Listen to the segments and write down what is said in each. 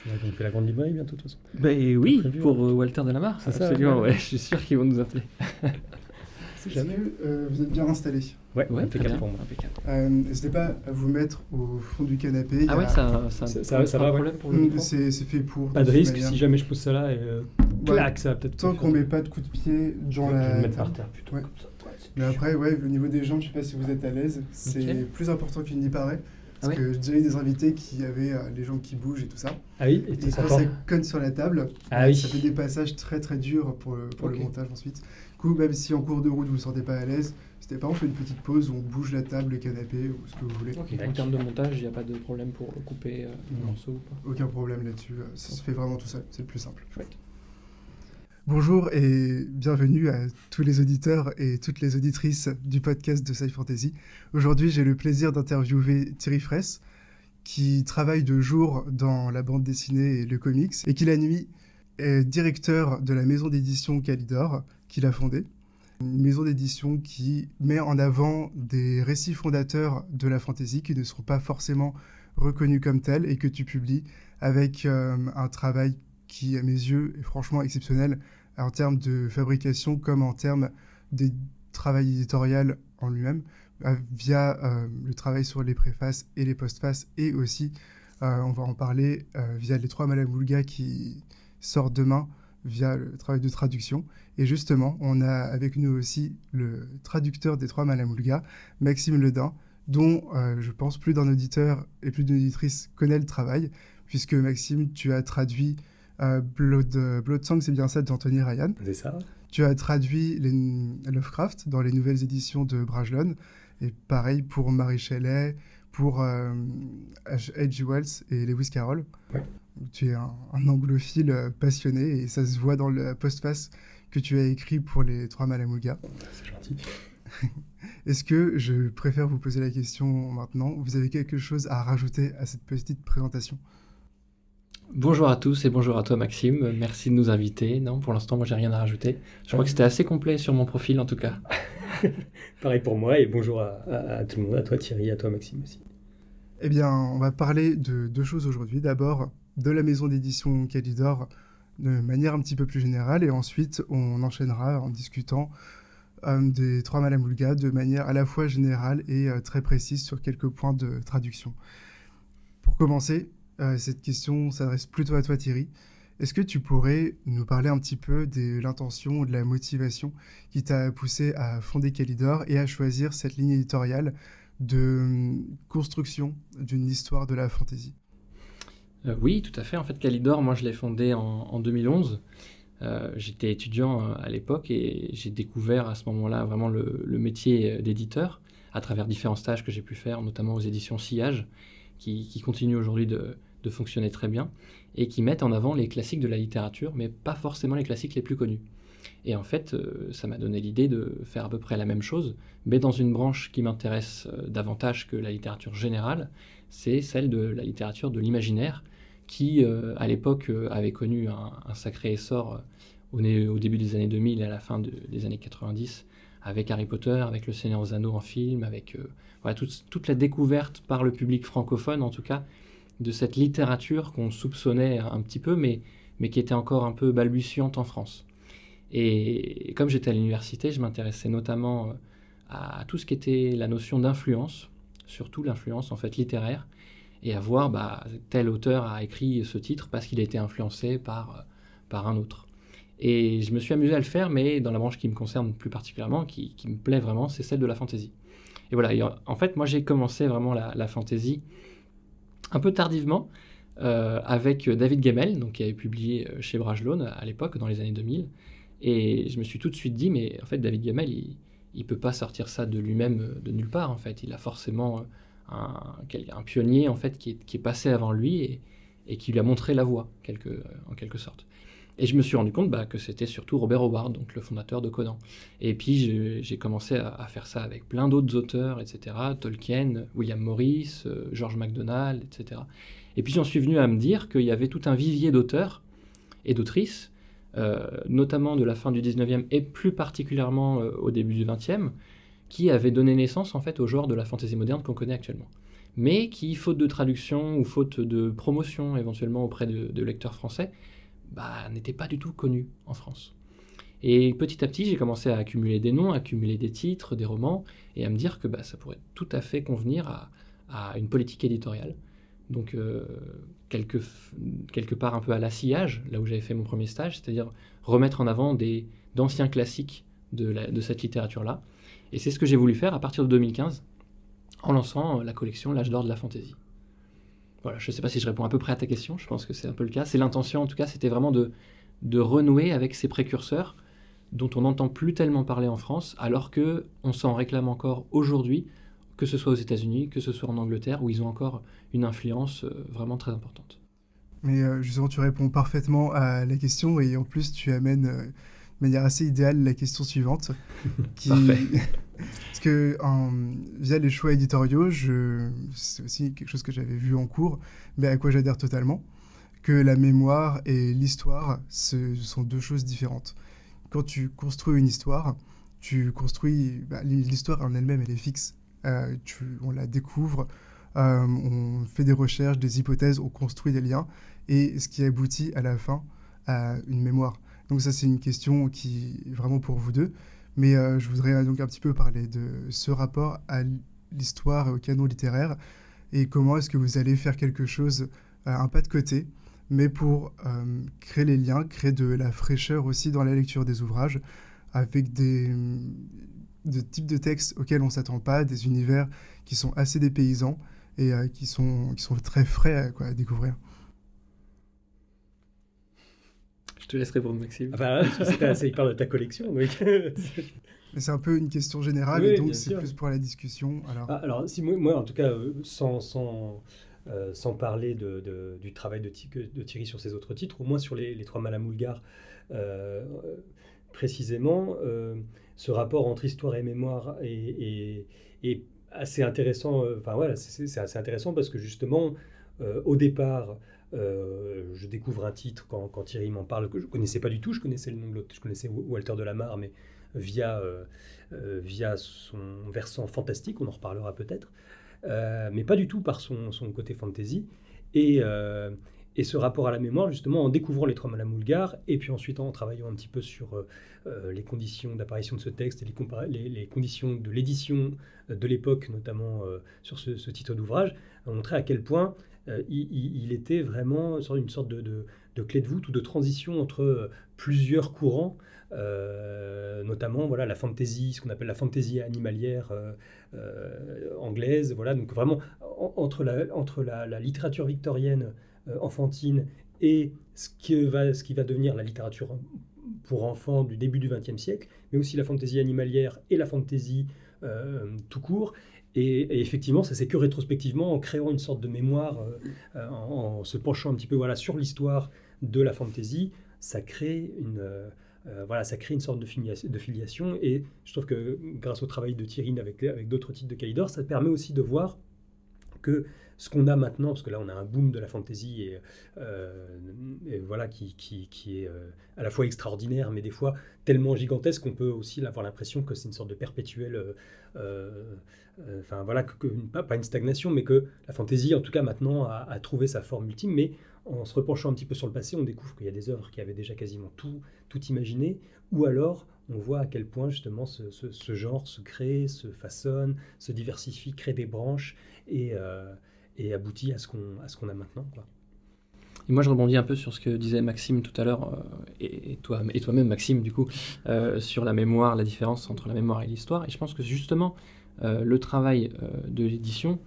On fait la grande librairie bientôt, de toute façon. Ben oui, prévu, pour Walter Delamare, C'est ça, absolument, ouais. ouais, je suis sûr qu'ils vont nous appeler. C'est Est-ce jamais. que vous êtes bien installé? Ouais, Ouais, très impeccable bien, pour moi. impeccable. N'hésitez pas à vous mettre au fond du canapé. Ah Il y ouais, a- ça va, pas ouais. de problème pour le micro. C'est fait pour. Pas de toute risque, manière. si jamais je pousse ça là, et clac, ça va peut-être. Tant qu'on met pas de coup de pied dans Je vais la. le mettre par terre plutôt. Ouais. Comme ça. Ouais, c'est Mais plus après, ouais, au niveau des jambes, je sais pas si vous êtes à l'aise. C'est Ok. plus important qu'il n'y paraît. Ah Parce ouais. que j'ai déjà eu des invités qui avaient les jambes qui bougent et tout ça. sûr. Ah oui, et Et ça quand porte. ça cogne sur la table, Ah oui. ça fait des passages très très durs pour Ok. le montage ensuite. Du coup, même si en cours de route vous ne vous sentez pas à l'aise, n'hésitez pas, on fait une petite pause, on bouge la table, le canapé ou ce que vous voulez. Ok, en D'accord. termes de montage, il n'y a pas de problème pour couper Non. le morceau ou pas. Aucun problème là-dessus, ça se fait vraiment tout seul, c'est le plus simple. Chouette. Bonjour et bienvenue à tous les auditeurs et toutes les auditrices du podcast de Sci Fantasy. Aujourd'hui, j'ai le plaisir d'interviewer Thierry Fraisse, qui travaille de jour dans la bande dessinée et le comics, et qui la nuit est directeur de la maison d'édition Calidor, qu'il a fondée. Une maison d'édition qui met en avant des récits fondateurs de la fantasy qui ne seront pas forcément reconnus comme tels et que tu publies avec un travail qui, à mes yeux, est franchement exceptionnel en termes de fabrication comme en termes de travail éditorial en lui-même, via le travail sur les préfaces et les postfaces, et aussi, on va en parler, via les 3 Malamoulga qui sortent demain, via le travail de traduction. Et justement, on a avec nous aussi le traducteur des 3 Malamoulga, Maxime Ledin, dont je pense plus d'un auditeur et plus d'une auditrice connaît le travail, puisque Maxime, tu as traduit Bloodsong, c'est bien ça, d'Anthony Ryan. C'est ça. Tu as traduit Lovecraft dans les nouvelles éditions de Brajlon, et pareil pour Mary Shelley, pour H.G. Wells et Lewis Carroll. Ouais. Tu es un anglophile passionné, et ça se voit dans le postface que tu as écrit pour les 3 Malamoulga. C'est gentil. Est-ce que je préfère vous poser la question maintenant? Vous avez quelque chose à rajouter à cette petite présentation? Bonjour à tous et bonjour à toi Maxime, merci de nous inviter. Non, pour l'instant, moi j'ai rien à rajouter. Je crois que c'était assez complet sur mon profil en tout cas. Pareil pour moi, et bonjour à tout le monde, à toi Thierry, à toi Maxime aussi. Eh bien, on va parler de 2 choses aujourd'hui. D'abord, de la maison d'édition Calidor de manière un petit peu plus générale, et ensuite, on enchaînera en discutant des 3 Malamoulga de manière à la fois générale et très précise sur quelques points de traduction. Pour commencer, cette question s'adresse plutôt à toi Thierry. Est-ce que tu pourrais nous parler un petit peu de l'intention ou de la motivation qui t'a poussé à fonder Calidor et à choisir cette ligne éditoriale de construction d'une histoire de la fantasy? Oui, tout à fait. En fait, Calidor, moi je l'ai fondé en 2011. J'étais étudiant à l'époque et j'ai découvert à ce moment-là vraiment le métier d'éditeur à travers différents stages que j'ai pu faire, notamment aux éditions Sillage, qui continuent aujourd'hui de fonctionner très bien et qui mettent en avant les classiques de la littérature, mais pas forcément les classiques les plus connus. Et en fait, ça m'a donné l'idée de faire à peu près la même chose, mais dans une branche qui m'intéresse davantage que la littérature générale, c'est celle de la littérature de l'imaginaire, qui à l'époque avait connu un sacré essor au début des années 2000 et à la fin des années 90, avec Harry Potter, avec Le Seigneur des Anneaux en film, avec voilà, toute la découverte par le public francophone, en tout cas, de cette littérature qu'on soupçonnait un petit peu, mais qui était encore un peu balbutiante en France. Et comme j'étais à l'université, je m'intéressais notamment à tout ce qui était la notion d'influence, surtout l'influence en fait littéraire, et à voir tel auteur a écrit ce titre parce qu'il a été influencé par un autre. Et je me suis amusé à le faire, mais dans la branche qui me concerne plus particulièrement, qui me plaît vraiment, c'est celle de la fantasy. Et voilà, en fait, moi j'ai commencé vraiment la fantasy un peu tardivement, avec David Gemmell, donc, qui avait publié chez Brajlon à l'époque, dans les années 2000. Et je me suis tout de suite dit, mais en fait, David Gemmell, il ne peut pas sortir ça de lui-même, de nulle part. En fait, il a forcément un pionnier en fait, qui est passé avant lui et qui lui a montré la voie, en quelque sorte. Et je me suis rendu compte que c'était surtout Robert Howard, donc le fondateur de Conan. Et puis j'ai commencé à faire ça avec plein d'autres auteurs, etc. Tolkien, William Morris, George MacDonald, etc. Et puis j'en suis venu à me dire qu'il y avait tout un vivier d'auteurs et d'autrices, notamment de la fin du 19e et plus particulièrement au début du 20e, qui avaient donné naissance en fait au genre de la fantasy moderne qu'on connaît actuellement. mais qui, faute de traduction ou faute de promotion éventuellement auprès de lecteurs français, n'étaient pas du tout connus en France. Et petit à petit, j'ai commencé à accumuler des noms, à accumuler des titres, des romans, et à me dire que ça pourrait tout à fait convenir à une politique éditoriale. Donc, quelque part un peu à l'assillage, là où j'avais fait mon premier stage, c'est-à-dire remettre en avant d'anciens classiques de cette littérature-là. Et c'est ce que j'ai voulu faire à partir de 2015, en lançant la collection L'Âge d'or de la fantaisie. Voilà, je ne sais pas si je réponds à peu près à ta question, je pense que c'est un peu le cas. C'est l'intention, en tout cas, c'était vraiment de renouer avec ces précurseurs dont on n'entend plus tellement parler en France, alors qu'on s'en réclame encore aujourd'hui, que ce soit aux États-Unis, que ce soit en Angleterre, où ils ont encore une influence vraiment très importante. Mais justement, tu réponds parfaitement à la question et en plus, tu amènes de manière assez idéale la question suivante. Parfait. Parce que via les choix éditoriaux, c'est aussi quelque chose que j'avais vu en cours, mais à quoi j'adhère totalement, que la mémoire et l'histoire, ce sont deux choses différentes. Quand tu construis une histoire, l'histoire en elle-même, elle est fixe. On la découvre, on fait des recherches, des hypothèses, on construit des liens, et ce qui aboutit à la fin à une mémoire. Donc ça, c'est une question qui est vraiment pour vous deux, mais je voudrais donc un petit peu parler de ce rapport à l'histoire et au canon littéraire, et comment est-ce que vous allez faire quelque chose, un pas de côté, mais pour créer les liens, créer de la fraîcheur aussi dans la lecture des ouvrages, avec des types de textes auxquels on ne s'attend pas, des univers qui sont assez dépaysants et qui sont très frais à découvrir. Je te laisse répondre, Maxime. Il parle de ta collection. Donc... Mais c'est un peu une question générale, oui, et donc c'est sûr. plus pour la discussion. Alors si moi, en tout cas, sans parler du travail de Thierry sur ses autres titres, au moins sur les trois Malamulgars, précisément, ce rapport entre histoire et mémoire est assez intéressant. C'est assez intéressant parce que justement, au départ, je découvre un titre quand Thierry m'en parle que je ne connaissais pas du tout. Je connaissais le nom de l'autre, je connaissais Walter Delamare, mais via son versant fantastique, on en reparlera peut-être. Mais pas du tout par son côté fantasy. Et ce rapport à la mémoire, justement, en découvrant les trois Malamulgars, et puis ensuite en travaillant un petit peu sur les conditions d'apparition de ce texte et les conditions de l'édition de l'époque, notamment sur ce titre d'ouvrage, a montré à quel point il était vraiment une sorte de clé de voûte ou de transition entre plusieurs courants, notamment la fantasy, ce qu'on appelle la fantasy animalière anglaise. Voilà, donc vraiment entre la littérature victorienne enfantine et ce qui va devenir la littérature pour enfants du début du XXe siècle, mais aussi la fantaisie animalière et la fantaisie tout court. Et effectivement, ça c'est que rétrospectivement, en créant une sorte de mémoire, en se penchant un petit peu sur l'histoire de la fantaisie, ça crée une sorte de filiation. Et je trouve que grâce au travail de Thierry avec d'autres titres de Kalidor, ça permet aussi de voir que ce qu'on a maintenant, parce que là on a un boom de la fantasy et voilà qui est à la fois extraordinaire, mais des fois tellement gigantesque qu'on peut aussi avoir l'impression que c'est une sorte de perpétuel, pas une stagnation, mais que la fantasy en tout cas maintenant a trouvé sa forme ultime. Mais en se repenchant un petit peu sur le passé, on découvre qu'il y a des œuvres qui avaient déjà quasiment tout imaginé, ou alors on voit à quel point justement ce genre se crée, se façonne, se diversifie, crée des branches et aboutit à ce qu'on a maintenant, quoi. Et moi, je rebondis un peu sur ce que disait Maxime tout à l'heure, et toi-même, Maxime, du coup, sur la mémoire, la différence entre la mémoire et l'histoire. Et je pense que justement, le travail de l'édition,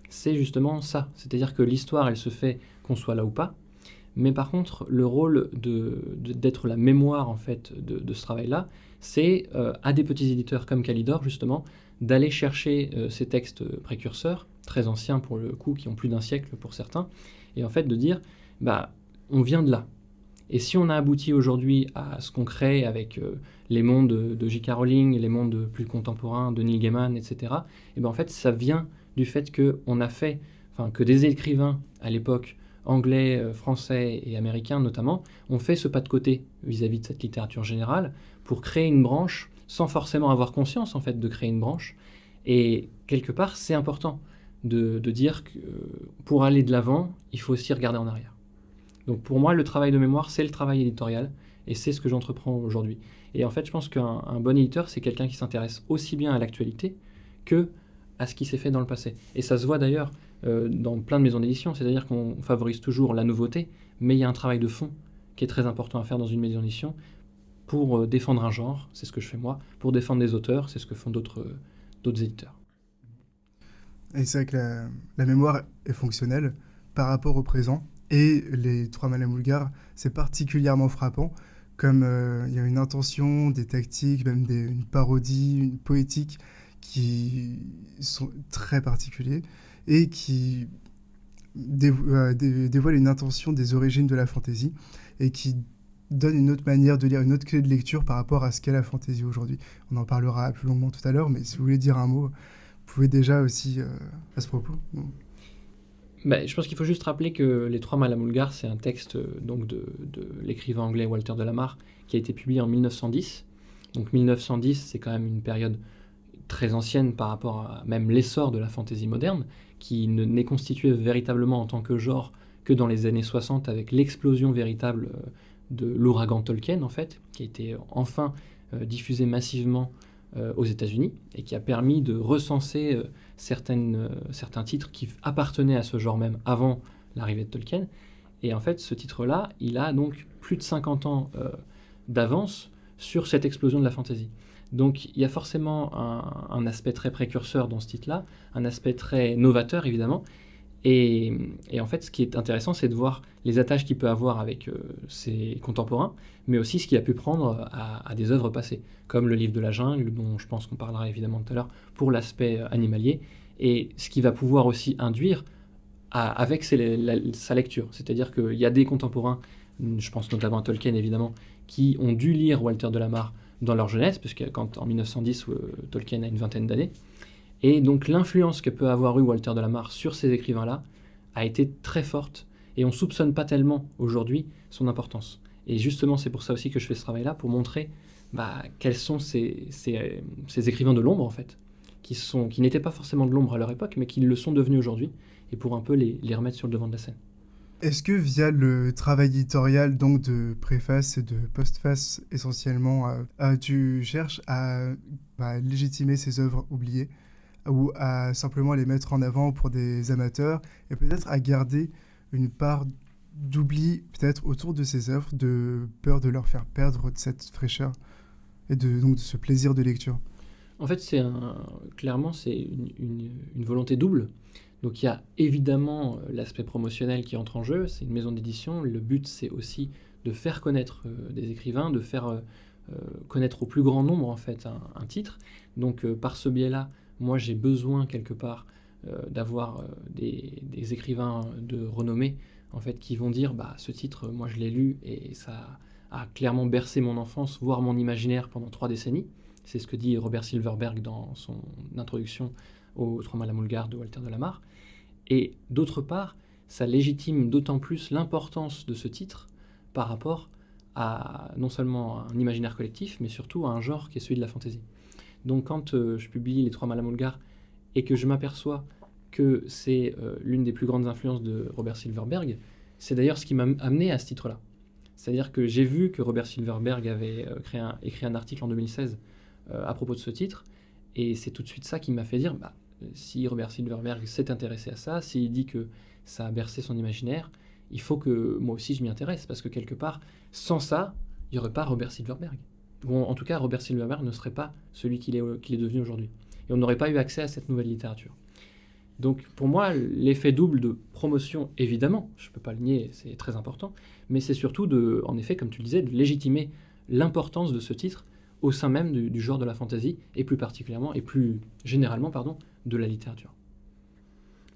c'est justement ça. C'est-à-dire que l'histoire, elle se fait qu'on soit là ou pas. Mais par contre, le rôle d'être la mémoire en fait de ce travail-là, c'est à des petits éditeurs comme Kalidor, justement, d'aller chercher ces textes précurseurs, très anciens pour le coup, qui ont plus d'un siècle pour certains, et en fait de dire, on vient de là. Et si on a abouti aujourd'hui à ce qu'on crée avec les mondes de J.K. Rowling, les mondes plus contemporains de Neil Gaiman, etc., et en fait, ça vient du fait qu'on a fait, que des écrivains à l'époque, anglais, français et américains notamment, ont fait ce pas de côté vis-à-vis de cette littérature générale pour créer une branche sans forcément avoir conscience en fait de créer une branche. Et quelque part, c'est important de dire que pour aller de l'avant, il faut aussi regarder en arrière. Donc pour moi, le travail de mémoire, c'est le travail éditorial, et c'est ce que j'entreprends aujourd'hui. Et en fait, je pense qu'un bon éditeur, c'est quelqu'un qui s'intéresse aussi bien à l'actualité que à ce qui s'est fait dans le passé. Et ça se voit d'ailleurs dans plein de maisons d'édition, c'est-à-dire qu'on favorise toujours la nouveauté, mais il y a un travail de fond qui est très important à faire dans une maison d'édition pour défendre un genre, c'est ce que je fais moi, pour défendre des auteurs, c'est ce que font d'autres éditeurs. Et c'est vrai que la mémoire est fonctionnelle par rapport au présent. Et les Trois Madame Boulgare, c'est particulièrement frappant, comme il y a une intention, des tactiques, même une parodie, une poétique qui sont très particuliers et qui dévoilent une intention des origines de la fantaisie et qui donne une autre manière de lire, une autre clé de lecture par rapport à ce qu'est la fantaisie aujourd'hui. On en parlera plus longuement tout à l'heure, mais si vous voulez dire un mot, vous pouvez déjà aussi à ce propos. Je pense qu'il faut juste rappeler que Les Trois Malamulgars, c'est un texte donc de l'écrivain anglais Walter de la Mare qui a été publié en 1910. Donc 1910, c'est quand même une période très ancienne par rapport à même l'essor de la fantaisie moderne, qui n'est constituée véritablement en tant que genre que dans les années 60 avec l'explosion véritable de l'ouragan Tolkien, en fait, qui a été enfin diffusé massivement aux États-Unis et qui a permis de recenser certains titres qui appartenaient à ce genre même avant l'arrivée de Tolkien. Et en fait, ce titre-là, il a donc plus de 50 ans d'avance sur cette explosion de la fantasy. Donc il y a forcément un aspect très précurseur dans ce titre-là, un aspect très novateur évidemment. Et en fait, ce qui est intéressant, c'est de voir les attaches qu'il peut avoir avec ses contemporains, mais aussi ce qu'il a pu prendre à des œuvres passées, comme le livre de la jungle, dont je pense qu'on parlera évidemment tout à l'heure, pour l'aspect animalier, et ce qu'il va pouvoir aussi induire avec sa lecture. C'est-à-dire qu'il y a des contemporains, je pense notamment à Tolkien évidemment, qui ont dû lire Walter de la Mare dans leur jeunesse, puisque en 1910, Tolkien a une vingtaine d'années. Et donc l'influence que peut avoir eu Walter de la Mare sur ces écrivains-là a été très forte, et on ne soupçonne pas tellement aujourd'hui son importance. Et justement, c'est pour ça aussi que je fais ce travail-là, pour montrer quels sont ces écrivains de l'ombre, en fait, qui n'étaient pas forcément de l'ombre à leur époque, mais qui le sont devenus aujourd'hui, et pour un peu les remettre sur le devant de la scène. Est-ce que via le travail éditorial, donc de préface et de postface essentiellement, tu cherches à légitimer ces œuvres oubliées ou à simplement les mettre en avant pour des amateurs et peut-être à garder une part d'oubli peut-être autour de ces œuvres, de peur de leur faire perdre cette fraîcheur et donc de ce plaisir de lecture? En fait, clairement, c'est une volonté double. Donc il y a évidemment l'aspect promotionnel qui entre en jeu, c'est une maison d'édition, le but c'est aussi de faire connaître des écrivains, de faire connaître au plus grand nombre en fait un titre. Donc par ce biais-là, moi j'ai besoin quelque part d'avoir des écrivains de renommée en fait qui vont dire ce titre, moi je l'ai lu et ça a clairement bercé mon enfance, voire mon imaginaire pendant 3 décennies. C'est ce que dit Robert Silverberg dans son introduction aux Trois Malamulgars de Walter de la Mare. Et d'autre part, ça légitime d'autant plus l'importance de ce titre par rapport à non seulement un imaginaire collectif, mais surtout à un genre qui est celui de la fantaisie. Donc quand je publie Les Trois Malamulgars et que je m'aperçois que c'est l'une des plus grandes influences de Robert Silverberg, c'est d'ailleurs ce qui m'a amené à ce titre-là. C'est-à-dire que j'ai vu que Robert Silverberg avait écrit un article en 2016 à propos de ce titre, et c'est tout de suite ça qui m'a fait dire, si Robert Silverberg s'est intéressé à ça, s'il dit que ça a bercé son imaginaire, il faut que moi aussi je m'y intéresse, parce que quelque part, sans ça, il n'y aurait pas Robert Silverberg. Ou en tout cas, Robert Silverberg ne serait pas celui qu'il est devenu aujourd'hui. Et on n'aurait pas eu accès à cette nouvelle littérature. Donc pour moi, l'effet double de promotion, évidemment, je ne peux pas le nier, c'est très important, mais c'est surtout, en effet, comme tu le disais, de légitimer l'importance de ce titre au sein même du genre de la fantasy, et plus particulièrement, et plus généralement, de la littérature.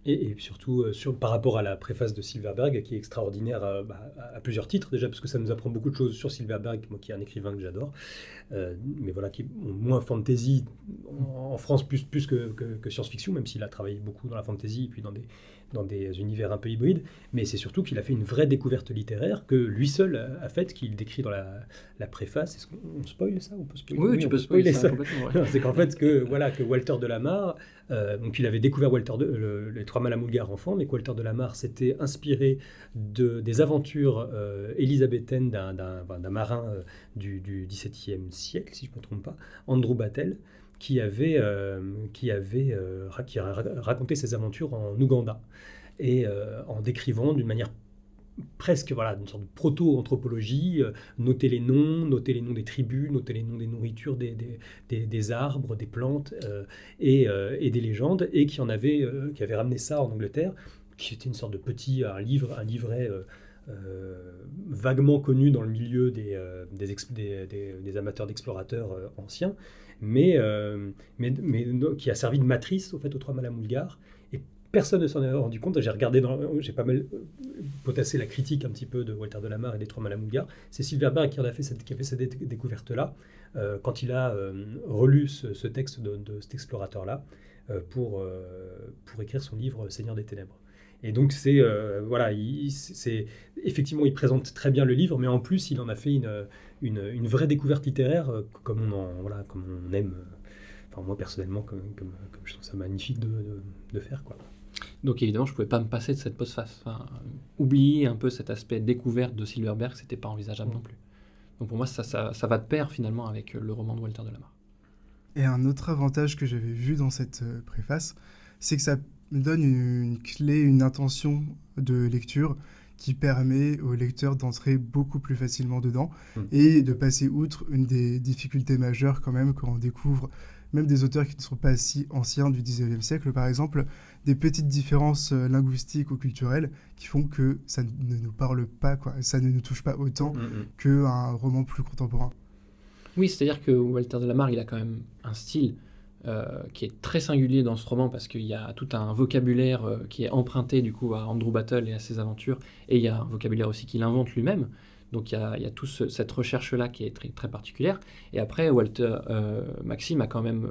Et surtout, par rapport à la préface de Silverberg, qui est extraordinaire à plusieurs titres, déjà, parce que ça nous apprend beaucoup de choses sur Silverberg, moi qui est un écrivain que j'adore, mais voilà, qui est moins fantasy en France plus que science-fiction, même s'il a travaillé beaucoup dans la fantasy, et puis dans dans des univers un peu hybrides, mais c'est surtout qu'il a fait une vraie découverte littéraire que lui seul a faite, qu'il décrit dans la préface. Est-ce qu'on spoil ça? On peut spoiler? Oui, tu on peux peut spoiler ça complètement. Ouais. C'est qu'en fait, que Walter de la Mare, donc il avait découvert les Trois Malamulgars enfants, mais que Walter de la Mare s'était inspiré des aventures élisabéthaines d'un marin du XVIIe siècle, si je ne me trompe pas, Andrew Battel, qui raconté ses aventures en Ouganda, et en décrivant d'une manière presque une sorte de proto-anthropologie, noter les noms des tribus, noter les noms des nourritures, des arbres, des plantes, et des légendes, et qui avait ramené ça en Angleterre, qui était une sorte de un livret vaguement connu dans le milieu des amateurs d'explorateurs anciens, mais qui a servi de matrice au fait aux Trois Malamulgars. Et personne ne s'en est rendu compte. J'ai pas mal potassé la critique un petit peu de Walter de la Mare et des Trois Malamulgars. C'est Silverberg qui a fait cette découverte-là, quand il a relu ce texte de cet explorateur-là, pour écrire son livre Seigneur des Ténèbres. Et donc effectivement, il présente très bien le livre, mais en plus il en a fait une vraie découverte littéraire, comme on aime. Enfin, moi personnellement, comme je trouve ça magnifique de faire, quoi. Donc évidemment, je ne pouvais pas me passer de cette postface. Enfin, oublier un peu cet aspect découverte de Silverberg, c'était pas envisageable non plus. Donc pour moi, ça va de pair finalement avec le roman de Walter de la Mare. Et un autre avantage que j'avais vu dans cette préface, c'est que ça donne une clé, une intention de lecture qui permet au lecteur d'entrer beaucoup plus facilement dedans et de passer outre une des difficultés majeures quand même quand on découvre même des auteurs qui ne sont pas si anciens du 19e siècle, par exemple, des petites différences linguistiques ou culturelles qui font que ça ne nous parle pas, quoi. Ça ne nous touche pas autant qu'un roman plus contemporain. Oui, c'est-à-dire que Walter de la Mare, il a quand même un style qui est très singulier dans ce roman, parce qu'il y a tout un vocabulaire qui est emprunté du coup à Andrew Battle et à ses aventures, et il y a un vocabulaire aussi qu'il invente lui-même. Donc il y a toute cette recherche-là qui est très, très particulière. Et après, Maxime a quand même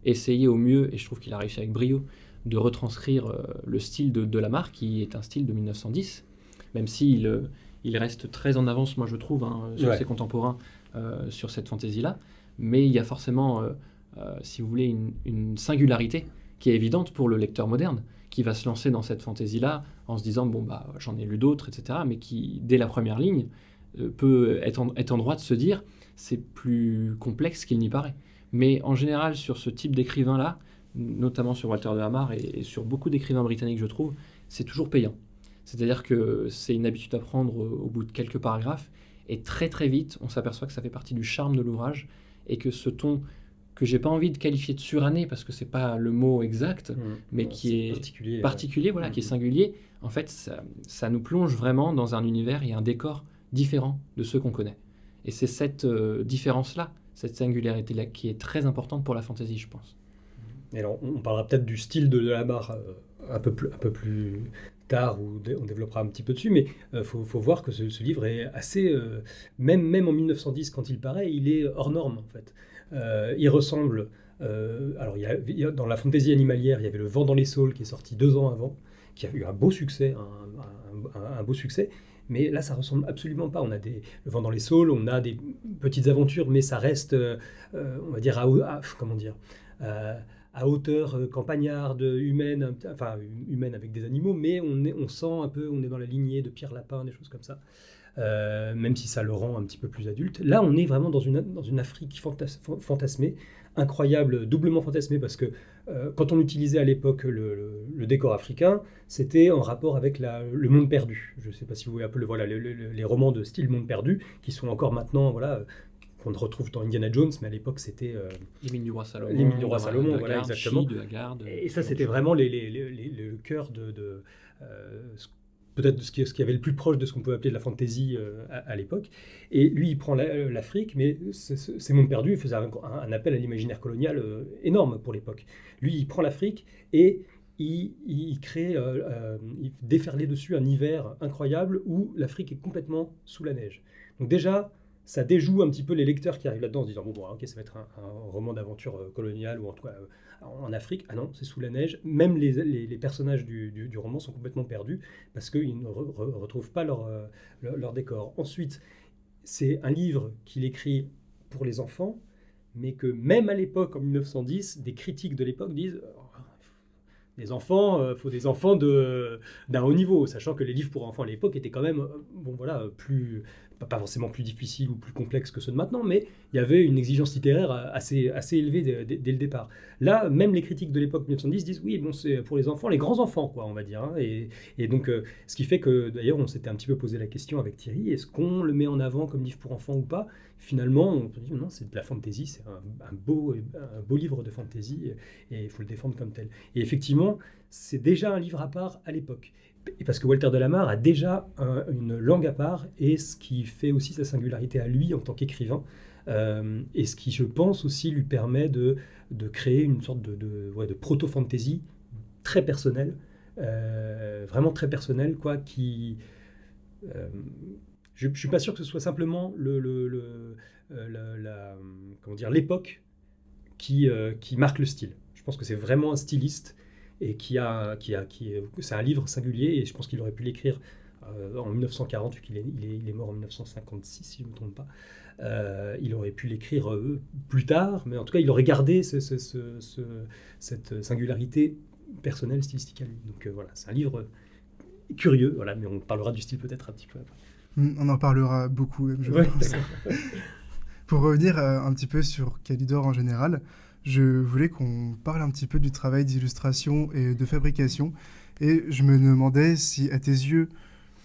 essayé au mieux, et je trouve qu'il a réussi avec brio, de retranscrire le style de la Mare, qui est un style de 1910, même s'il il reste très en avance, moi je trouve, sur ses contemporains, sur cette fantaisie-là. Mais il y a forcément, si vous voulez, une singularité qui est évidente pour le lecteur moderne, qui va se lancer dans cette fantaisie-là en se disant, bon, bah, j'en ai lu d'autres, etc., mais qui, dès la première ligne, peut être en droit de se dire, c'est plus complexe qu'il n'y paraît. Mais en général, sur ce type d'écrivain-là, notamment sur Walter de la Mare et sur beaucoup d'écrivains britanniques, je trouve, c'est toujours payant. C'est-à-dire que c'est une habitude à prendre au bout de quelques paragraphes, et très très vite, on s'aperçoit que ça fait partie du charme de l'ouvrage, et que ce ton que j'ai pas envie de qualifier de suranné, parce que c'est pas le mot exact, mais qui est particulier, voilà, qui est singulier, en fait, ça nous plonge vraiment dans un univers et un décor différent de ceux qu'on connaît. Et c'est cette différence-là, cette singularité-là, qui est très importante pour la fantasy, je pense. Et alors, on parlera peut-être du style de la Mare un peu plus tard, où on développera un petit peu dessus, mais faut voir que ce livre est assez... même en 1910, quand il paraît, il est hors norme, en fait. Il ressemble... alors, dans la fantaisie animalière, il y avait Le Vent dans les saules, qui est sorti 2 ans avant, qui a eu un beau succès, un beau succès. Mais là, ça ressemble absolument pas. On a Le Vent dans les saules, on a des petites aventures, mais ça reste, on va dire, à hauteur campagnarde, humaine, enfin humaine avec des animaux, mais on sent un peu, on est dans la lignée de Pierre Lapin, des choses comme ça, même si ça le rend un petit peu plus adulte. Là, on est vraiment dans une Afrique fantasmée, incroyable, doublement fantasmée, parce que quand on utilisait à l'époque le décor africain, c'était en rapport avec le monde perdu. Je ne sais pas si vous voyez un peu les romans de style monde perdu, qui sont encore maintenant, qu'on retrouve dans Indiana Jones, mais à l'époque c'était... Les Mines du Roi Salomon. Les Mines du Roi Salomon, voilà, Garde, exactement. De la Garde, et ça, c'était vraiment le cœur peut-être ce qui avait le plus proche de ce qu'on peut appeler de la fantasy à l'époque. Et lui, il prend l'Afrique, mais ces mondes perdus, il faisait un appel à l'imaginaire colonial énorme pour l'époque. Lui, il prend l'Afrique et il crée, il déferlait dessus un hiver incroyable où l'Afrique est complètement sous la neige. Donc déjà, ça déjoue un petit peu les lecteurs qui arrivent là-dedans en se disant bon, ok, ça va être un roman d'aventure coloniale ou en tout cas en Afrique. Ah non, c'est sous la neige. Même les personnages du roman sont complètement perdus parce qu'ils ne retrouvent pas leur décor. Ensuite, c'est un livre qu'il écrit pour les enfants, mais que même à l'époque, en 1910, des critiques de l'époque disent des enfants, faut des enfants d'un haut niveau, sachant que les livres pour enfants à l'époque étaient quand même, pas forcément plus difficiles ou plus complexes que ceux de maintenant, mais il y avait une exigence littéraire assez élevée dès le départ. Là, même les critiques de l'époque 1910 disent oui, bon, c'est pour les enfants, les grands enfants, quoi, on va dire. Hein, et donc, ce qui fait que, d'ailleurs, on s'était un petit peu posé la question avec Thierry, est-ce qu'on le met en avant comme livre pour enfants ou pas? Finalement, on peut dire non, c'est de la fantasy, c'est un beau livre de fantasy, et il faut le défendre comme tel. Et effectivement, c'est déjà un livre à part à l'époque. Et parce que Walter de la Mare a déjà une langue à part, et ce qui fait aussi sa singularité à lui en tant qu'écrivain, et ce qui, je pense, aussi lui permet de créer une sorte de proto-fantasy très personnelle, vraiment très personnelle, quoi, qui... je ne suis pas sûr que ce soit simplement l'époque qui marque le style. Je pense que c'est vraiment un styliste et c'est un livre singulier, et je pense qu'il aurait pu l'écrire en 1940, vu qu'il est mort en 1956, si je ne me trompe pas. Il aurait pu l'écrire plus tard, mais en tout cas, il aurait gardé cette singularité personnelle, stylistique à lui. Donc voilà, c'est un livre curieux, voilà, mais on parlera du style peut-être un petit peu après. On en parlera beaucoup, même, je pense. Pour revenir un petit peu sur Kalidor en général, je voulais qu'on parle un petit peu du travail d'illustration et de fabrication. Et je me demandais si, à tes yeux,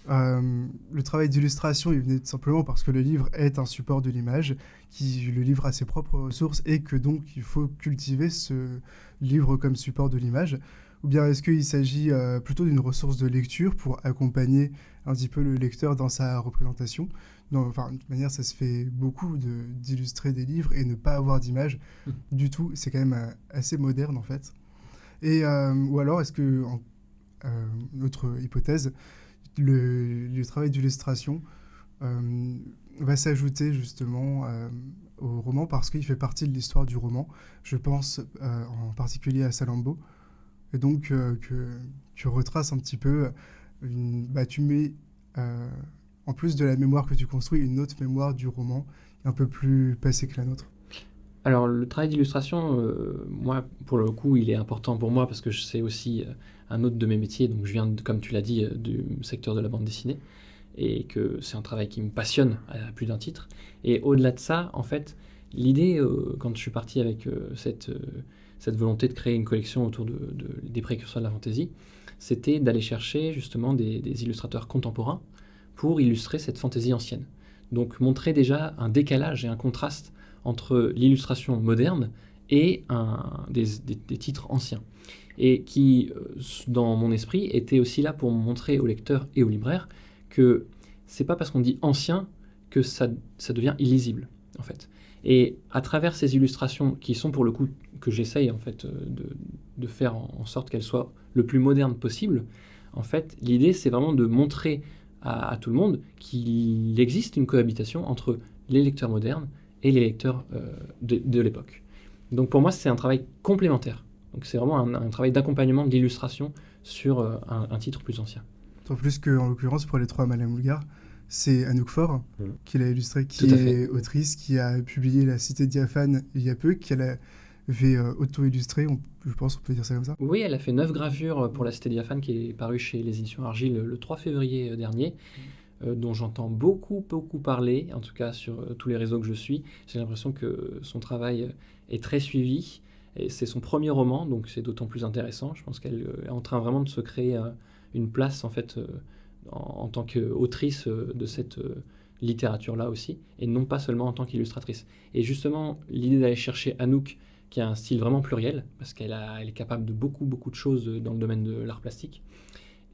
le travail d'illustration, il venait tout simplement parce que le livre est un support de l'image, le livre a ses propres ressources et que donc il faut cultiver ce livre comme support de l'image. Ou bien est-ce qu'il s'agit plutôt d'une ressource de lecture pour accompagner un petit peu le lecteur dans sa représentation? Enfin, de toute manière, ça se fait beaucoup d'illustrer des livres et ne pas avoir d'image du tout. C'est quand même assez moderne, en fait. Et, ou alors, est-ce que, notre hypothèse, le travail d'illustration va s'ajouter justement au roman parce qu'il fait partie de l'histoire du roman. Je pense en particulier à Salammbô. Et donc, que tu retraces un petit peu, tu mets, en plus de la mémoire que tu construis, une autre mémoire du roman, un peu plus passée que la nôtre. Alors, le travail d'illustration, moi, pour le coup, il est important pour moi parce que c'est aussi un autre de mes métiers. Donc, je viens, comme tu l'as dit, du secteur de la bande dessinée et que c'est un travail qui me passionne à plus d'un titre. Et au-delà de ça, en fait, l'idée, quand je suis parti avec cette volonté de créer une collection autour des précurseurs de la fantasy, c'était d'aller chercher justement des illustrateurs contemporains pour illustrer cette fantasy ancienne. Donc montrer déjà un décalage et un contraste entre l'illustration moderne et des titres anciens. Et qui, dans mon esprit, était aussi là pour montrer aux lecteurs et aux libraires que c'est pas parce qu'on dit ancien que ça devient illisible, en fait. Et à travers ces illustrations, qui sont pour le coup que j'essaye en fait de faire en sorte qu'elles soient le plus modernes possible, en fait, l'idée c'est vraiment de montrer à tout le monde qu'il existe une cohabitation entre les lecteurs modernes et les lecteurs de l'époque. Donc pour moi, c'est un travail complémentaire. Donc c'est vraiment un travail d'accompagnement de l'illustration sur un titre plus ancien. En plus qu'en l'occurrence, pour les trois Madame Boulgare, c'est Anouk Faure qui l'a illustré, qui est autrice, qui a publié La Cité diaphane il y a peu, qu'elle avait auto-illustré, je pense qu'on peut dire ça comme ça. Oui, elle a fait 9 gravures pour La Cité diaphane qui est paru chez les éditions Argile le 3 février dernier, dont j'entends beaucoup parler, en tout cas sur tous les réseaux que je suis. J'ai l'impression que son travail est très suivi, et c'est son premier roman, donc c'est d'autant plus intéressant. Je pense qu'elle est en train vraiment de se créer une place en fait en tant qu'autrice de cette littérature-là aussi, et non pas seulement en tant qu'illustratrice. Et justement, l'idée d'aller chercher Anouk, qui a un style vraiment pluriel, parce qu'elle est capable de beaucoup de choses dans le domaine de l'art plastique,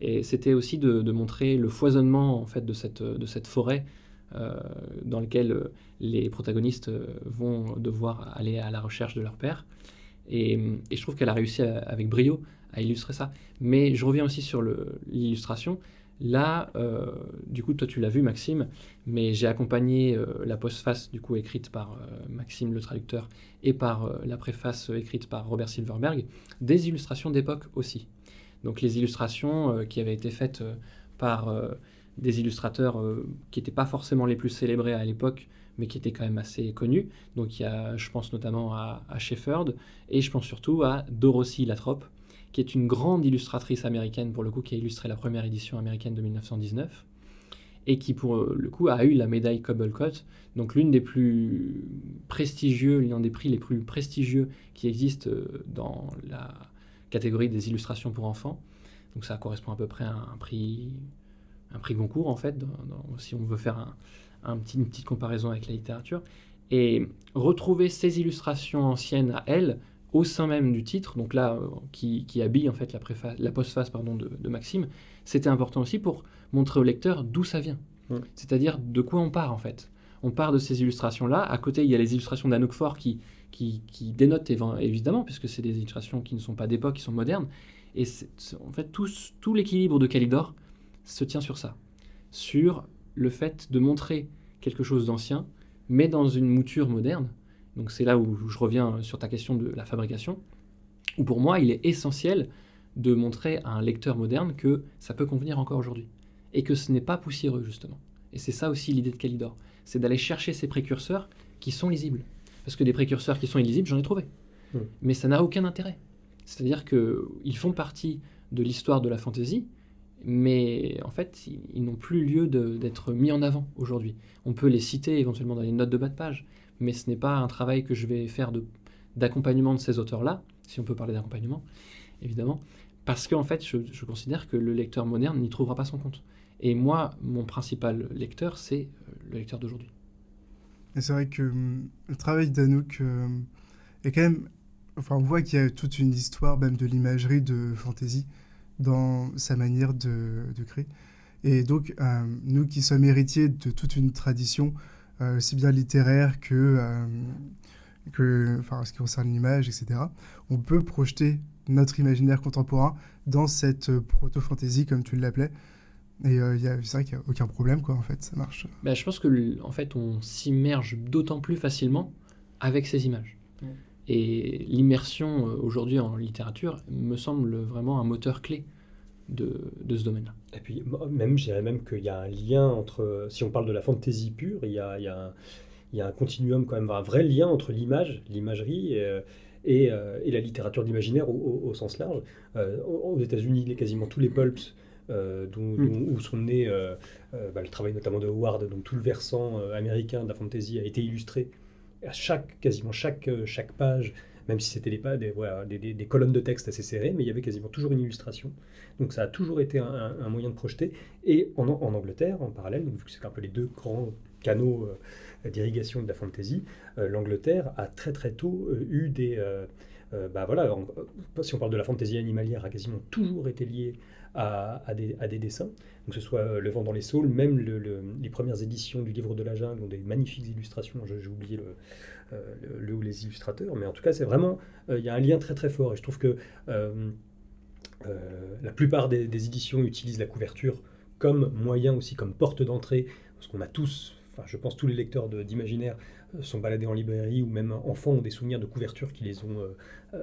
et c'était aussi de montrer le foisonnement en fait de cette forêt dans laquelle les protagonistes vont devoir aller à la recherche de leur père. Et je trouve qu'elle a réussi avec brio à illustrer ça. Mais je reviens aussi sur l'illustration. Là, du coup, toi tu l'as vu Maxime, mais j'ai accompagné la postface du coup écrite par Maxime le traducteur et par la préface écrite par Robert Silverberg, des illustrations d'époque aussi. Donc les illustrations qui avaient été faites par des illustrateurs qui n'étaient pas forcément les plus célébrés à l'époque, mais qui étaient quand même assez connus. Donc je pense notamment à Shepherd, et je pense surtout à Dorothy Lathrop, qui est une grande illustratrice américaine, pour le coup, qui a illustré la première édition américaine de 1919, et qui, pour le coup, a eu la médaille Cobblecott, donc l'un des prix les plus prestigieux qui existent dans la catégorie des illustrations pour enfants. Donc ça correspond à peu près à un prix Goncourt, en fait, si on veut faire une petite comparaison avec la littérature. Et retrouver ces illustrations anciennes à elle, au sein même du titre, donc là, qui habille en fait la postface de Maxime, c'était important aussi pour montrer au lecteur d'où ça vient. C'est-à-dire de quoi on part en fait. On part de ces illustrations-là. À côté, il y a les illustrations d'Anouk Faure qui dénotent évidemment, puisque c'est des illustrations qui ne sont pas d'époque, qui sont modernes. Et en fait, tout l'équilibre de Kalidor se tient sur ça. Sur le fait de montrer quelque chose d'ancien, mais dans une mouture moderne. Donc c'est là où je reviens sur ta question de la fabrication, où pour moi, il est essentiel de montrer à un lecteur moderne que ça peut convenir encore aujourd'hui, et que ce n'est pas poussiéreux, justement. Et c'est ça aussi l'idée de Kalidor, c'est d'aller chercher ces précurseurs qui sont lisibles. Parce que des précurseurs qui sont illisibles, j'en ai trouvé. Mais ça n'a aucun intérêt. C'est-à-dire qu'ils font partie de l'histoire de la fantasy, mais en fait, ils n'ont plus lieu d'être mis en avant aujourd'hui. On peut les citer éventuellement dans les notes de bas de page, mais ce n'est pas un travail que je vais faire d'accompagnement de ces auteurs-là, si on peut parler d'accompagnement, évidemment, parce qu'en fait, je considère que le lecteur moderne n'y trouvera pas son compte. Et moi, mon principal lecteur, c'est le lecteur d'aujourd'hui. Et c'est vrai que le travail d'Anouk est quand même... Enfin, on voit qu'il y a toute une histoire, même de l'imagerie de fantasy, dans sa manière de créer. Et donc, nous qui sommes héritiers de toute une tradition, aussi bien littéraire que en ce qui concerne l'image, etc., on peut projeter notre imaginaire contemporain dans cette proto-fantasy, comme tu l'appelais. Et c'est vrai qu'il n'y a aucun problème, quoi, en fait, ça marche. Ben, je pense que en fait, on s'immerge d'autant plus facilement avec ces images. Et l'immersion aujourd'hui en littérature me semble vraiment un moteur clé de ce domaine-là. Et puis, je dirais même qu'il y a un lien entre, si on parle de la fantasy pure, il y a un continuum quand même, un vrai lien entre l'imagerie et la littérature d'imaginaire au sens large. Aux États-Unis, quasiment tous les pulps où sont nés le travail notamment de Howard, donc tout le versant américain de la fantasy a été illustré à quasiment chaque page, même si c'était des colonnes de texte assez serrées, mais il y avait quasiment toujours une illustration. Donc ça a toujours été un moyen de projeter. Et en Angleterre, en parallèle, donc vu que c'est un peu les deux grands canaux d'irrigation de la fantasy, l'Angleterre a très très tôt eu si on parle de la fantasy animalière, a quasiment toujours été liée à des dessins, donc que ce soit Le Vent dans les Saules, même les premières éditions du Livre de la Jungle ont des magnifiques illustrations, j'ai oublié le ou les illustrateurs, mais en tout cas c'est vraiment, il y a un lien très très fort, et je trouve que la plupart des éditions utilisent la couverture comme moyen aussi, comme porte d'entrée, parce qu'on a tous, je pense tous les lecteurs d'imaginaire sont baladés en librairie, ou même enfants ont des souvenirs de couvertures qui les ont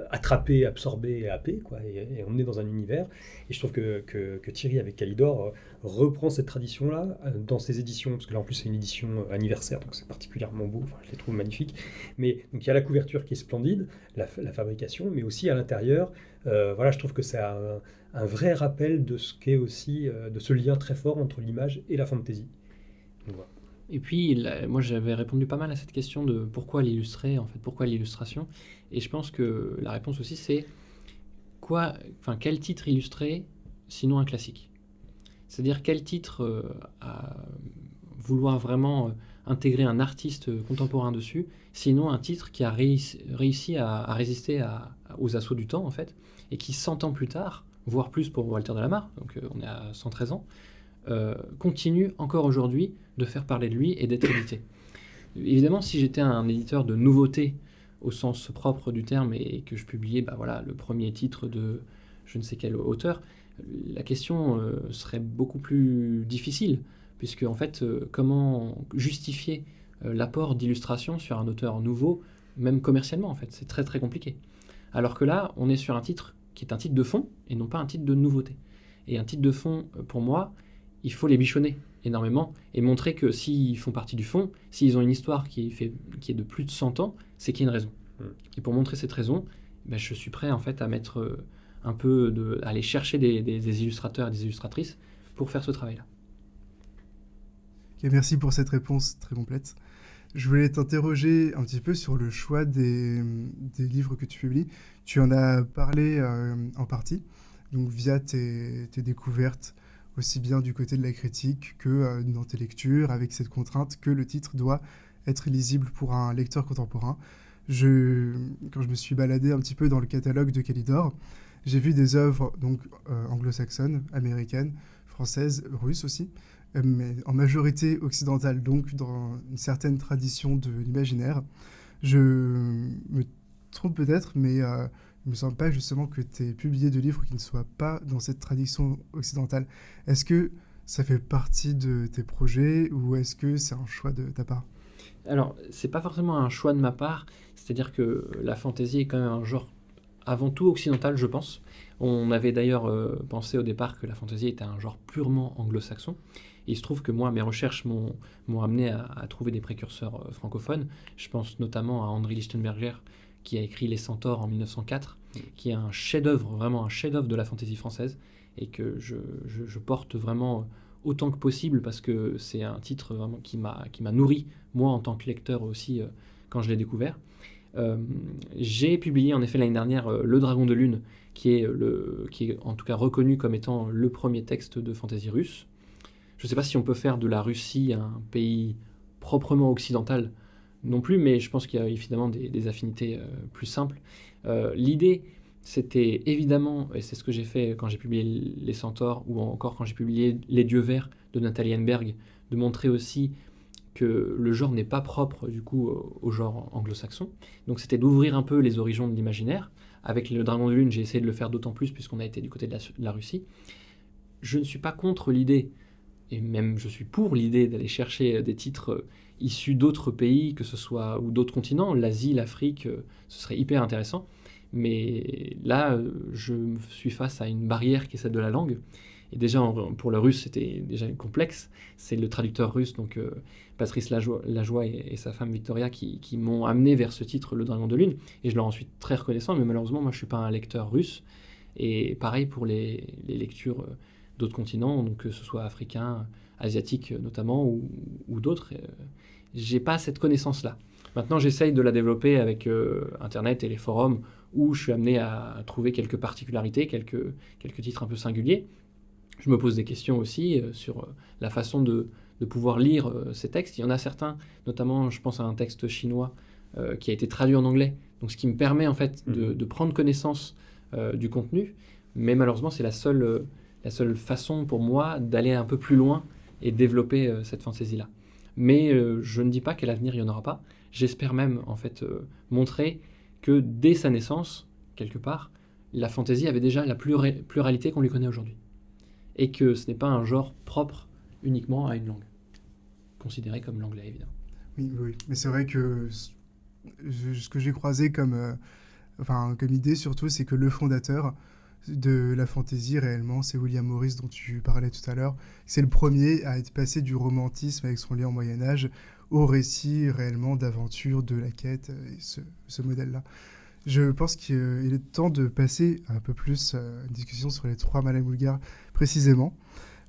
attrapés, absorbés et happés, et emmenés dans un univers. Et je trouve que Thierry, avec Kalidor, reprend cette tradition-là dans ses éditions, parce que là en plus c'est une édition anniversaire, donc c'est particulièrement beau, je les trouve magnifiques. Mais donc il y a la couverture qui est splendide, la fabrication, mais aussi à l'intérieur, je trouve que c'est un vrai rappel de ce qu'est aussi, de ce lien très fort entre l'image et la fantasy. Donc, voilà. Et puis, moi, j'avais répondu pas mal à cette question de pourquoi l'illustrer, en fait, pourquoi l'illustration. Et je pense que la réponse aussi, c'est quel titre illustrer, sinon un classique. C'est-à-dire quel titre à vouloir vraiment intégrer un artiste contemporain dessus, sinon un titre qui a réussi à résister aux assauts du temps, en fait, et qui 100 ans plus tard, voire plus pour Walter Delamare, donc on est à 113 ans, continue encore aujourd'hui de faire parler de lui et d'être édité. Évidemment, si j'étais un éditeur de nouveautés au sens propre du terme et que je publiais le premier titre de je ne sais quel auteur, la question serait beaucoup plus difficile, puisque en fait, comment justifier l'apport d'illustration sur un auteur nouveau, même commercialement en fait, c'est très très compliqué. Alors que là, on est sur un titre qui est un titre de fond et non pas un titre de nouveauté. Et un titre de fond, pour moi, il faut les bichonner énormément et montrer que s'ils font partie du fond, s'ils ont une histoire qui est de plus de 100 ans, c'est qu'il y a une raison. Et pour montrer cette raison, ben, je suis prêt en fait à mettre à aller chercher des illustrateurs et des illustratrices pour faire ce travail-là. Ok, merci pour cette réponse très complète. Je voulais t'interroger un petit peu sur le choix des livres que tu publies. Tu en as parlé en partie, donc via tes découvertes, aussi bien du côté de la critique que dans tes lectures, avec cette contrainte que le titre doit être lisible pour un lecteur contemporain. Quand je me suis baladé un petit peu dans le catalogue de Calidor, j'ai vu des œuvres donc, anglo-saxonnes, américaines, françaises, russes aussi, mais en majorité occidentale, donc dans une certaine tradition de l'imaginaire. Je me trompe peut-être, mais il ne me semble pas justement que tu aies publié de livres qui ne soient pas dans cette tradition occidentale. Est-ce que ça fait partie de tes projets ou est-ce que c'est un choix de ta part ? Alors, c'est pas forcément un choix de ma part, c'est-à-dire que la fantasy est quand même un genre avant tout occidental, je pense. On avait d'ailleurs pensé au départ que la fantasy était un genre purement anglo-saxon. Et il se trouve que moi, mes recherches m'ont amené à trouver des précurseurs francophones. Je pense notamment à André Lichtenberger, qui a écrit Les Centaures en 1904, qui est un chef-d'œuvre, vraiment un chef-d'œuvre de la fantasy française, et que je porte vraiment autant que possible, parce que c'est un titre vraiment qui m'a nourri, moi en tant que lecteur aussi, quand je l'ai découvert. J'ai publié en effet l'année dernière Le Dragon de Lune, qui est en tout cas reconnu comme étant le premier texte de fantasy russe. Je ne sais pas si on peut faire de la Russie un pays proprement occidental non plus, mais je pense qu'il y a évidemment des affinités plus simples. L'idée, c'était évidemment, et c'est ce que j'ai fait quand j'ai publié Les Centaures, ou encore quand j'ai publié Les Dieux Verts de Nathalie Henneberg, de montrer aussi que le genre n'est pas propre du coup au genre anglo-saxon. Donc c'était d'ouvrir un peu les horizons de l'imaginaire. Avec Le Dragon de Lune, j'ai essayé de le faire d'autant plus puisqu'on a été du côté de la Russie. Je ne suis pas contre l'idée, et même je suis pour l'idée d'aller chercher des titres issus d'autres pays, que ce soit, ou d'autres continents, l'Asie, l'Afrique, ce serait hyper intéressant. Mais là, je suis face à une barrière qui est celle de la langue. Et déjà, pour le russe, c'était déjà complexe. C'est le traducteur russe, donc Patrice Lajoie et sa femme Victoria, qui m'ont amené vers ce titre, Le Dragon de Lune. Et je leur en suis très reconnaissant, mais malheureusement, moi, je ne suis pas un lecteur russe. Et pareil pour les lectures d'autres continents, donc que ce soit africain, asiatique notamment, ou d'autres. J'ai pas cette connaissance-là. Maintenant, j'essaye de la développer avec Internet et les forums, où je suis amené à trouver quelques particularités, quelques titres un peu singuliers. Je me pose des questions aussi sur la façon de pouvoir lire ces textes. Il y en a certains, notamment je pense à un texte chinois qui a été traduit en anglais, donc ce qui me permet en fait de prendre connaissance du contenu, mais malheureusement c'est la seule façon pour moi d'aller un peu plus loin et développer cette fantaisie-là. Mais je ne dis pas qu'à l'avenir il n'y en aura pas. J'espère même en fait montrer que dès sa naissance, quelque part, la fantaisie avait déjà la pluralité qu'on lui connaît aujourd'hui. Et que ce n'est pas un genre propre uniquement à une langue, considéré comme l'anglais évidemment. Oui, mais c'est vrai que ce que j'ai croisé comme idée surtout, c'est que le fondateur de la fantaisie réellement, c'est William Morris dont tu parlais tout à l'heure. C'est le premier à être passé du romantisme avec son lien au Moyen-Âge au récit réellement d'aventure, de la quête, et ce modèle-là. Je pense qu'il est temps de passer un peu plus une discussion sur les trois Malais bulgares précisément.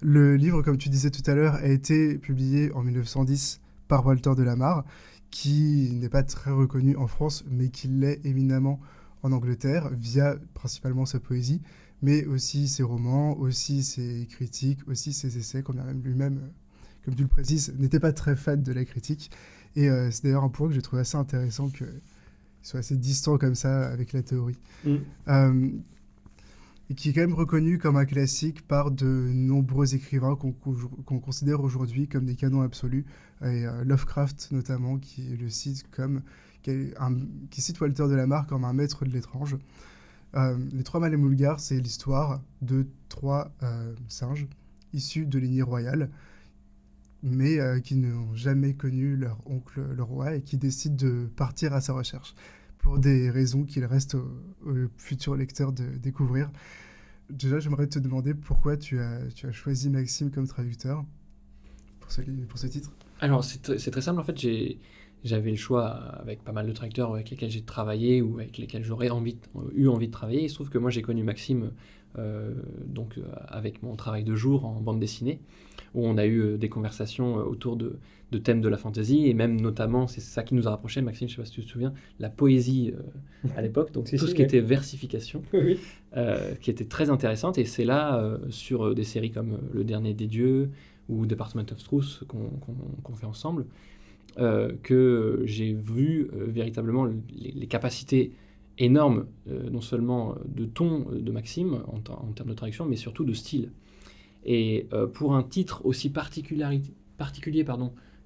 Le livre, comme tu disais tout à l'heure, a été publié en 1910 par Walter de la Mare, qui n'est pas très reconnu en France, mais qui l'est éminemment en Angleterre, via principalement sa poésie, mais aussi ses romans, aussi ses critiques, aussi ses essais, quand bien même lui-même, comme tu le précises, n'était pas très fan de la critique. Et c'est d'ailleurs un point que j'ai trouvé assez intéressant, qu'il soit assez distant comme ça avec la théorie. Et qui est quand même reconnu comme un classique par de nombreux écrivains qu'on considère aujourd'hui comme des canons absolus, et Lovecraft notamment, qui cite Walter de la Mare comme un maître de l'étrange. Les Trois Mâles et Moulgars, c'est l'histoire de trois singes issus de lignée royale, mais qui n'ont jamais connu leur oncle le roi et qui décident de partir à sa recherche pour des raisons qu'il reste aux futurs lecteurs de découvrir. Déjà, j'aimerais te demander pourquoi tu as choisi Maxime comme traducteur pour ce titre. Alors, c'est très simple. En fait, j'avais le choix avec pas mal de traducteurs avec lesquels j'ai travaillé ou avec lesquels j'aurais eu envie de travailler. Il se trouve que moi, j'ai connu Maxime avec mon travail de jour en bande dessinée, où on a eu des conversations autour de thèmes de la fantasy, et même notamment, c'est ça qui nous a rapprochés, Maxime, je ne sais pas si tu te souviens, la poésie à l'époque, donc tout ce qui était versification, Oui. qui était très intéressante, et c'est là, sur des séries comme Le Dernier des Dieux ou Department of Truth qu'on fait ensemble, que j'ai vu véritablement les capacités énormes, non seulement de ton de Maxime en termes de traduction, mais surtout de style. Et pour un titre aussi particulier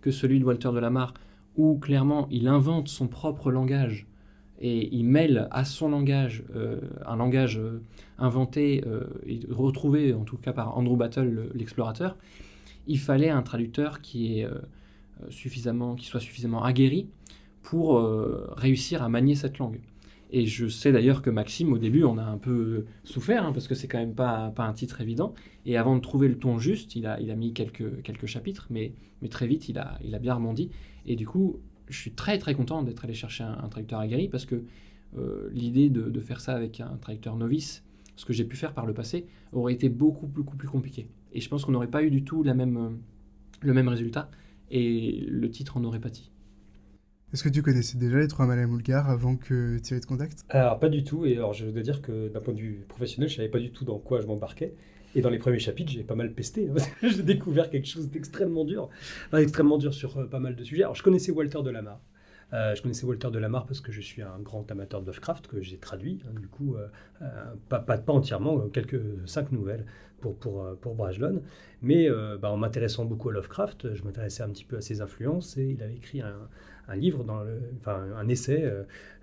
que celui de Walter de la Mare, où clairement il invente son propre langage et il mêle à son langage un langage inventé et retrouvé en tout cas par Andrew Battle, l'explorateur, il fallait un traducteur qui soit suffisamment aguerri pour réussir à manier cette langue. Et je sais d'ailleurs que Maxime, au début, on a un peu souffert, parce que c'est quand même pas un titre évident. Et avant de trouver le ton juste, il a mis quelques chapitres, mais très vite, il a bien rebondi. Et du coup, je suis très très content d'être allé chercher un traducteur aguerri, parce que l'idée de faire ça avec un traducteur novice, ce que j'ai pu faire par le passé, aurait été beaucoup plus compliqué. Et je pense qu'on n'aurait pas eu du tout le même résultat, et le titre en aurait pâti. Est-ce que tu connaissais déjà les Trois Mâles et Moulgars avant que tu aies de contact? Alors, pas du tout. Et alors, je dois dire que d'un point de vue professionnel, je savais pas du tout dans quoi je m'embarquais. Et dans les premiers chapitres, j'ai pas mal pesté, parce que j'ai découvert quelque chose d'extrêmement dur. Enfin, extrêmement dur sur pas mal de sujets. Alors, je connaissais Walter de la Mare. Je connaissais Walter de la Mare parce que je suis un grand amateur de Lovecraft, que j'ai traduit, du coup, pas entièrement, quelques 5 nouvelles pour Brajlon. Mais en m'intéressant beaucoup à Lovecraft, je m'intéressais un petit peu à ses influences, et il avait écrit un livre, un essai,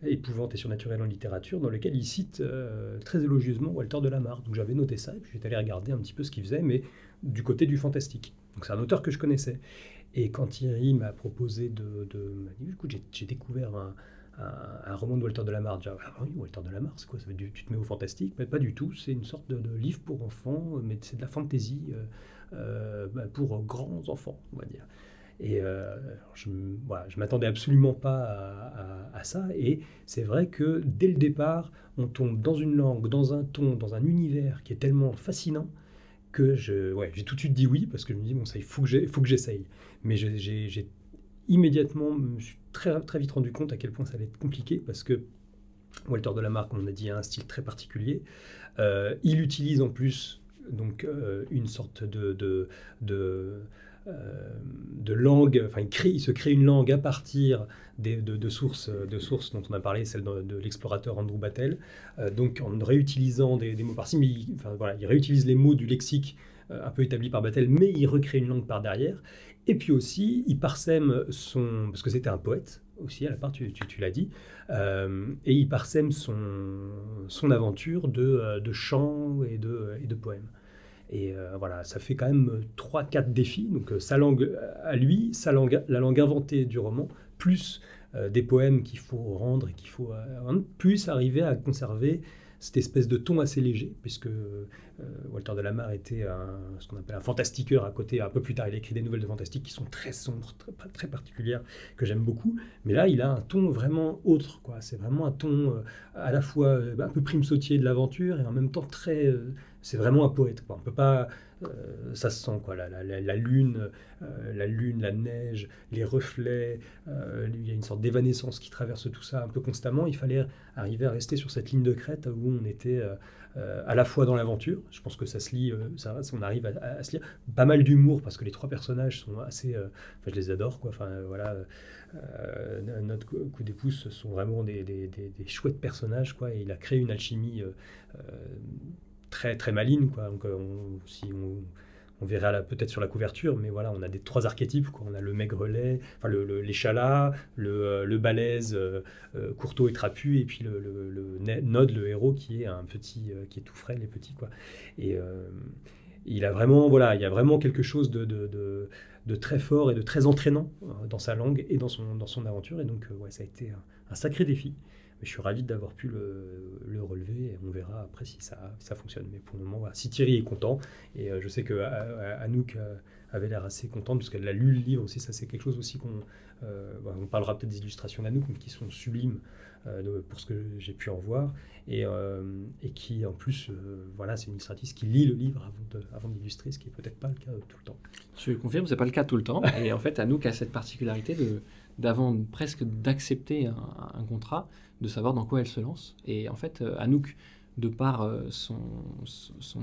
Épouvante et surnaturel en littérature, dans lequel il cite très élogieusement Walter de la Mare. Donc j'avais noté ça, et puis j'étais allé regarder un petit peu ce qu'il faisait, mais du côté du fantastique. Donc c'est un auteur que je connaissais. Et quand Thierry m'a proposé m'a dit, écoute, j'ai découvert un roman de Walter de la Mare. Déjà, ah oui, Walter de la Mare, c'est quoi ça veut dire, tu te mets au fantastique? Mais pas du tout, c'est une sorte de livre pour enfants, mais c'est de la fantasy pour grands enfants, on va dire. Et je m'attendais absolument pas à ça. Et c'est vrai que dès le départ, on tombe dans une langue, dans un ton, dans un univers qui est tellement fascinant que j'ai tout de suite dit oui, parce que je me dis, bon, ça, il faut que j'essaye. Mais j'ai immédiatement, me suis très, très vite rendu compte à quel point ça allait être compliqué, parce que Walter de la Mare, comme on a dit, a un style très particulier. Il utilise en plus donc, une sorte de langue, enfin il se crée une langue à partir de sources dont on a parlé, celle de l'explorateur Andrew Battle, donc en réutilisant des mots par-ci, mais il réutilise les mots du lexique un peu établi par Battle, mais il recrée une langue par derrière. Et puis aussi, il parsème parce que c'était un poète aussi, à la part, tu l'as dit, et il parsème son aventure de chants et de poèmes. Et voilà, ça fait quand même 3-4 défis. Donc sa langue à lui, la langue inventée du roman, plus des poèmes qu'il faut rendre et qu'il faut plus arriver à conserver cette espèce de ton assez léger, puisque Walter de la Mare était ce qu'on appelle un fantastiqueur à côté. Un peu plus tard, il a écrit des nouvelles de fantastique qui sont très sombres, très, très particulières, que j'aime beaucoup. Mais là, il a un ton vraiment autre, quoi. C'est vraiment un ton à la fois un peu prime sautier de l'aventure, et en même temps très... c'est vraiment un poète, quoi. On peut pas... ça se sent, quoi. La lune, la neige, les reflets, il y a une sorte d'évanescence qui traverse tout ça un peu constamment. Il fallait arriver à rester sur cette ligne de crête où on était à la fois dans l'aventure. Je pense que ça se lit, on arrive à se lire. Pas mal d'humour, parce que les trois personnages sont assez... je les adore, quoi. Enfin, voilà... notre coup des pouces sont vraiment des chouettes personnages, quoi. Et il a créé une alchimie très, très maligne, quoi. Donc, si on verra peut-être sur la couverture, mais voilà, on a 3 archétypes, quoi. On a le maigrelet, enfin l'échalas, le balèze, courtois et trapu, et puis le Nod, le héros, qui est un petit, qui est tout frais, les petits, quoi. Et il y a vraiment quelque chose de très fort et de très entraînant dans sa langue et dans son aventure. Et donc, ça a été un sacré défi. Mais je suis ravi d'avoir pu le relever, et on verra après si ça fonctionne. Mais pour le moment, voilà. Si Thierry est content, et je sais que Anouk avait l'air assez contente, parce qu'elle a lu le livre aussi, ça c'est quelque chose aussi on parlera peut-être des illustrations d'Anouk, mais qui sont sublimes pour ce que j'ai pu en voir, et qui en plus, c'est une illustratrice qui lit le livre avant d'illustrer, ce qui n'est peut-être pas le cas tout le temps. Je confirme, c'est pas le cas tout le temps. Et en fait, Anouk a cette particularité d'avant presque d'accepter un contrat, de savoir dans quoi elle se lance. Et en fait, Anouk, de par son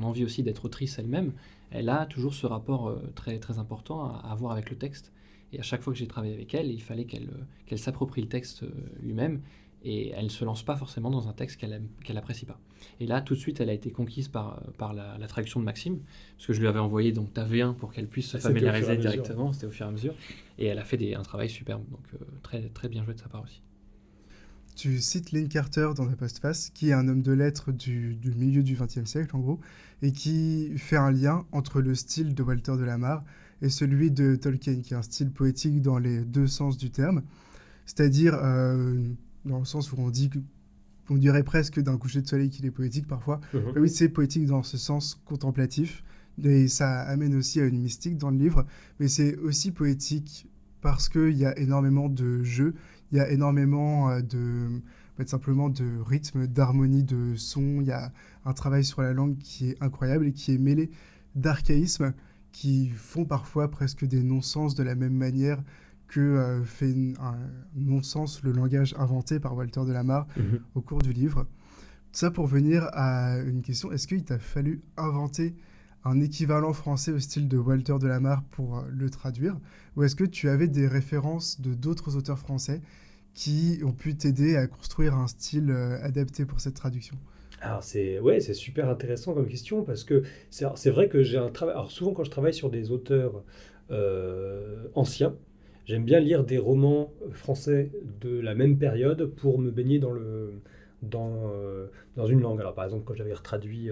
envie aussi d'être autrice elle-même, elle a toujours ce rapport très, très important à avoir avec le texte. Et à chaque fois que j'ai travaillé avec elle, il fallait qu'elle s'approprie le texte lui-même, et elle ne se lance pas forcément dans un texte qu'elle apprécie pas. Et là, tout de suite, elle a été conquise par la traduction de Maxime, parce que je lui avais envoyé donc ta V1 pour qu'elle puisse se familiariser directement, c'était au fur et à mesure, et elle a fait un travail superbe, donc très, très bien joué de sa part aussi. Tu cites Lynn Carter dans ta postface, qui est un homme de lettres du milieu du XXe siècle, en gros, et qui fait un lien entre le style de Walter de la Mare et celui de Tolkien, qui est un style poétique dans les 2 sens du terme, c'est-à-dire dans le sens où on dirait presque d'un coucher de soleil qu'il est poétique parfois. Mais oui, c'est poétique dans ce sens contemplatif, et ça amène aussi à une mystique dans le livre, mais c'est aussi poétique parce qu'il y a énormément de jeux, il y a énormément simplement de rythme, d'harmonie, de son. Il y a un travail sur la langue qui est incroyable et qui est mêlé d'archaïsmes qui font parfois presque des non-sens, de la même manière que fait un non-sens le langage inventé par Walter de la Mare au cours du livre. Tout ça pour venir à une question, est-ce qu'il t'a fallu inventer un équivalent français au style de Walter de la Mare pour le traduire, ou est-ce que tu avais des références de d'autres auteurs français qui ont pu t'aider à construire un style adapté pour cette traduction? Alors c'est super intéressant comme question, parce que c'est vrai que j'ai un travail. Alors souvent quand je travaille sur des auteurs anciens, j'aime bien lire des romans français de la même période pour me baigner dans une langue. Alors par exemple, quand j'avais traduit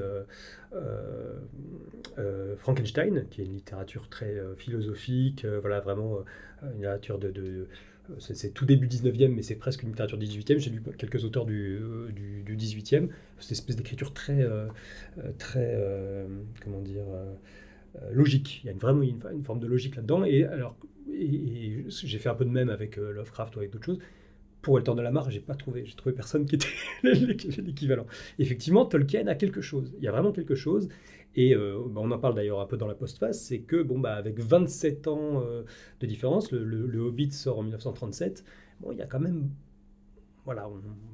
Frankenstein, qui est une littérature très philosophique, vraiment une littérature c'est tout début 19e, mais c'est presque une littérature 18e. J'ai lu quelques auteurs du 18e. C'est une espèce d'écriture très, comment dire, logique. Il y a vraiment une forme de logique là-dedans. Et j'ai fait un peu de même avec Lovecraft ou avec d'autres choses. Pour Walter de la Mare, j'ai trouvé personne qui était l'équivalent. Effectivement, Tolkien a quelque chose. Il y a vraiment quelque chose. Et on en parle d'ailleurs un peu dans la postface, c'est que avec 27 ans de différence, le Hobbit sort en 1937. Bon, il y a quand même,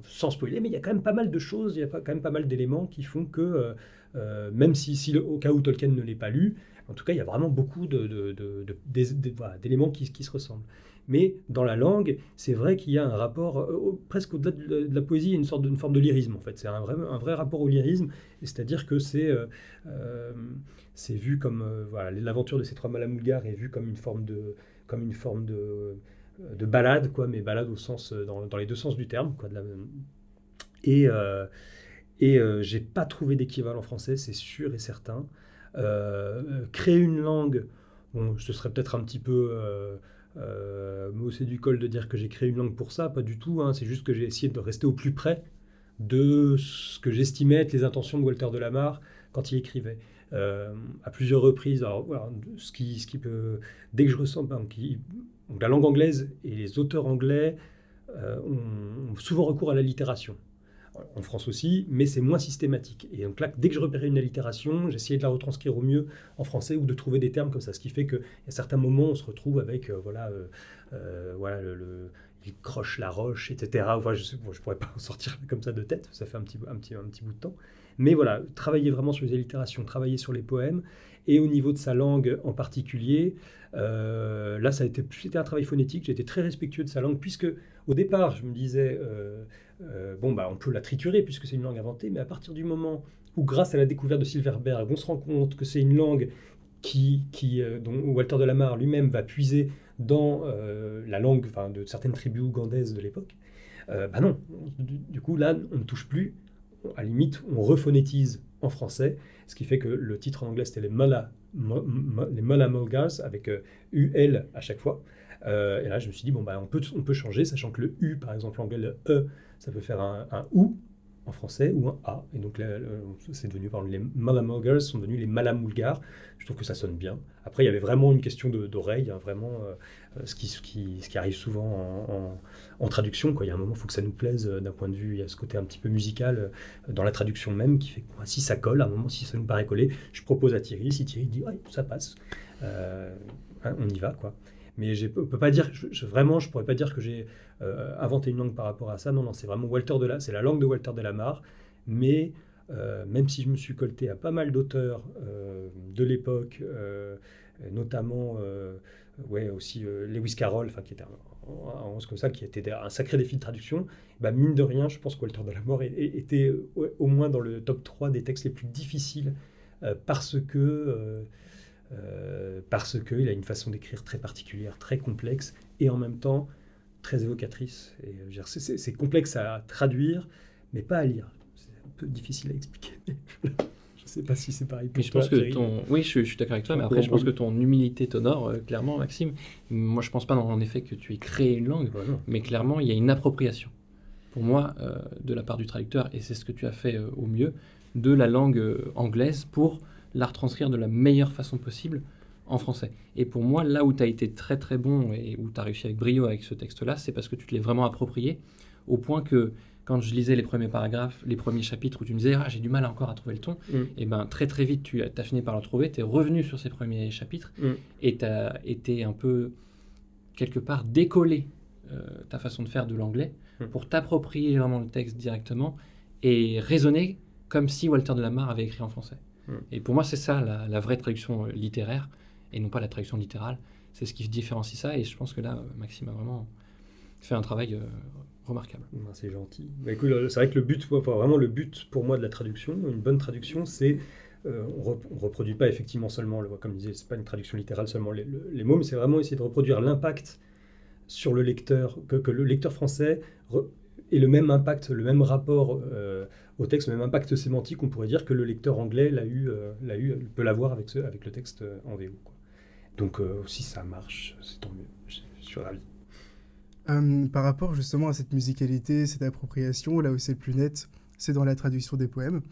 sans spoiler, mais il y a quand même pas mal de choses, il y a quand même pas mal d'éléments qui font que, même si au cas où Tolkien ne l'ait pas lu, en tout cas, il y a vraiment beaucoup d'éléments qui se ressemblent. Mais dans la langue, c'est vrai qu'il y a un rapport, presque au-delà de la poésie, il y a une forme de lyrisme en fait. C'est un vrai rapport au lyrisme, c'est-à-dire que c'est vu comme, l'aventure de ces 3 Malamulgars est vue comme une forme de ballade, quoi, mais ballade au sens, dans les 2 sens du terme, quoi, et j'ai pas trouvé d'équivalent français, c'est sûr et certain. Créer une langue, bon, ce serait peut-être un petit peu c'est du col de dire que j'ai créé une langue pour ça, pas du tout, hein, c'est juste que j'ai essayé de rester au plus près de ce que j'estimais être les intentions de Walter de la Mare quand il écrivait. À plusieurs reprises, alors, voilà, ce qui peut, dès que je ressens, donc la langue anglaise et les auteurs anglais ont souvent recours à l'allitération. En France aussi, mais c'est moins systématique. Et donc là, dès que je repérais une allitération, j'essayais de la retranscrire au mieux en français ou de trouver des termes comme ça. Ce qui fait qu'à certains moments, on se retrouve avec, il croche la roche, etc. Enfin, je ne pourrais pas en sortir comme ça de tête, ça fait un petit bout de temps. Mais voilà, travailler vraiment sur les allitérations, travailler sur les poèmes, et au niveau de sa langue en particulier, là, c'était un travail phonétique. J'ai été très respectueux de sa langue, puisque au départ, je me disais, on peut la triturer puisque c'est une langue inventée, mais à partir du moment où, grâce à la découverte de Silverberg, on se rend compte que c'est une langue dont Walter de la Mare lui-même va puiser dans la langue de certaines tribus ougandaises de l'époque, non, du coup là on ne touche plus, à la limite on rephonétise en français, ce qui fait que le titre en anglais c'était les Mulla Mulgars avec UL à chaque fois. Et là je me suis dit on peut changer, sachant que le U par exemple en anglais, le E ça peut faire un OU en français ou un A, et donc là, c'est devenu, par exemple, les Malamulgars sont devenus les Malamulgars. Je trouve que ça sonne bien. Après il y avait vraiment une question d'oreille, hein, vraiment ce qui arrive souvent en traduction, quoi. Il y a un moment il faut que ça nous plaise d'un point de vue, il y a ce côté un petit peu musical dans la traduction même qui fait que si ça colle, à un moment si ça nous paraît coller, je propose à Thierry, si Thierry dit ouais, ça passe, on y va, quoi. Mais je peux pas dire, vraiment, je pourrais pas dire que j'ai inventé une langue par rapport à ça. Non, c'est vraiment c'est la langue de Walter de la Mare. Mais même si je me suis colté à pas mal d'auteurs de l'époque, notamment aussi Lewis Carroll, qui était comme ça, qui était un sacré défi de traduction, mine de rien, je pense que Walter de la Mare était au moins dans le top 3 des textes les plus difficiles parce qu'il a une façon d'écrire très particulière, très complexe, et en même temps très évocatrice. Et, c'est complexe à traduire, mais pas à lire. C'est un peu difficile à expliquer. Je ne sais pas si c'est pareil pour toi, Thierry. Oui, je suis d'accord avec toi, mais après, je pense que ton humilité t'honore, clairement, Maxime. Moi, je ne pense pas, en effet, que tu aies créé une langue, mais clairement, il y a une appropriation, pour moi, de la part du traducteur, et c'est ce que tu as fait au mieux, de la langue anglaise pour la retranscrire de la meilleure façon possible en français. Et pour moi, là où tu as été très très bon et où tu as réussi avec brio avec ce texte-là, c'est parce que tu te l'es vraiment approprié, au point que quand je lisais les premiers paragraphes, les premiers chapitres où tu me disais « j'ai du mal encore à trouver le ton », et très très vite tu as fini par le trouver, tu es revenu sur ces premiers chapitres et tu as été un peu, quelque part, décollé ta façon de faire de l'anglais pour t'approprier vraiment le texte directement et raisonner comme si Walter de la Mare avait écrit en français. Et pour moi, c'est ça la vraie traduction littéraire, et non pas la traduction littérale. C'est ce qui différencie ça, et je pense que là, Maxime a vraiment fait un travail remarquable. C'est gentil. Écoute, c'est vrai que vraiment le but pour moi de la traduction, une bonne traduction, c'est on reproduit pas effectivement seulement, comme je disais, c'est pas une traduction littérale seulement les mots, mais c'est vraiment essayer de reproduire l'impact sur le lecteur, que le lecteur français ait le même impact, le même rapport au texte, le même impact sémantique, on pourrait dire, que le lecteur anglais peut l'avoir avec le texte en VO, quoi. Donc si ça marche, c'est tant mieux, je suis ravi. Par rapport justement à cette musicalité, cette appropriation, là où c'est le plus net, c'est dans la traduction des poèmes,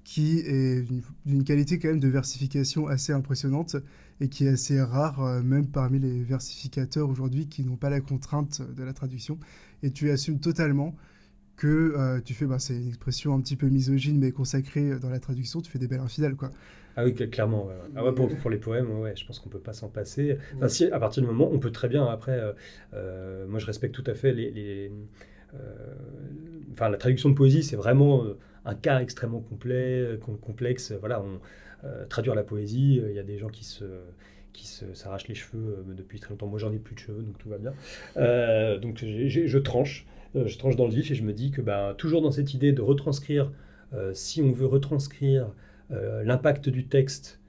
qui est d'une qualité quand même de versification assez impressionnante et qui est assez rare, même parmi les versificateurs aujourd'hui qui n'ont pas la contrainte de la traduction. Et tu assumes totalement que tu fais, c'est une expression un petit peu misogyne mais consacrée dans la traduction, tu fais des belles infidèles, quoi. Ah oui, clairement. Ouais. Ah ouais, pour les poèmes, je pense qu'on peut pas s'en passer. Enfin, si, à partir du moment, on peut très bien. Après, moi, je respecte tout à fait la traduction de poésie, c'est vraiment un cas extrêmement complexe. Voilà, traduire la poésie, il y a des gens qui s'arrachent les cheveux depuis très longtemps. Moi, j'en ai plus de cheveux, donc tout va bien. Donc, je tranche dans le vif et je me dis que toujours dans cette idée de retranscrire, si on veut retranscrire l'impact du texte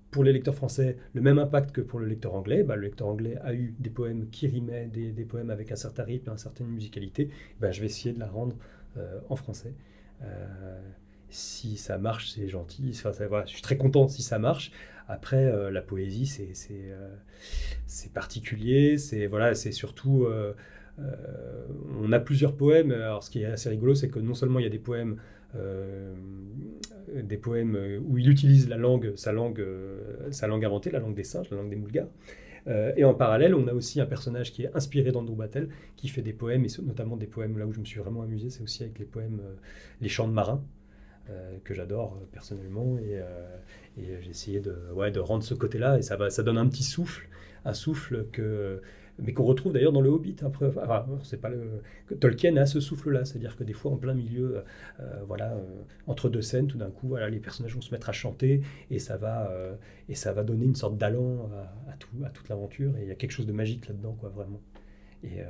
pour les lecteurs français, le même impact que pour le lecteur anglais. Le lecteur anglais a eu des poèmes qui rimaient, des poèmes avec un certain rythme, une certaine musicalité. Je vais essayer de la rendre en français. Si ça marche, c'est gentil. Voilà, je suis très content si ça marche. Après, la poésie, c'est particulier. C'est surtout... on a plusieurs poèmes. Alors, ce qui est assez rigolo, c'est que non seulement il y a des poèmes où il utilise sa langue inventée, la langue des singes, la langue des Mulgars. Et en parallèle, on a aussi un personnage qui est inspiré d'Andrew Battel, qui fait des poèmes, et notamment des poèmes là où je me suis vraiment amusé, c'est aussi avec les poèmes, les chants de marins, que j'adore personnellement, et j'ai essayé de rendre ce côté-là, et ça donne un petit souffle, mais qu'on retrouve d'ailleurs dans le Hobbit. C'est pas Tolkien a ce souffle-là, c'est-à-dire que des fois, en plein milieu, entre deux scènes, tout d'un coup, les personnages vont se mettre à chanter, et ça va donner une sorte d'allant à toute l'aventure, et il y a quelque chose de magique là-dedans, quoi, vraiment. Et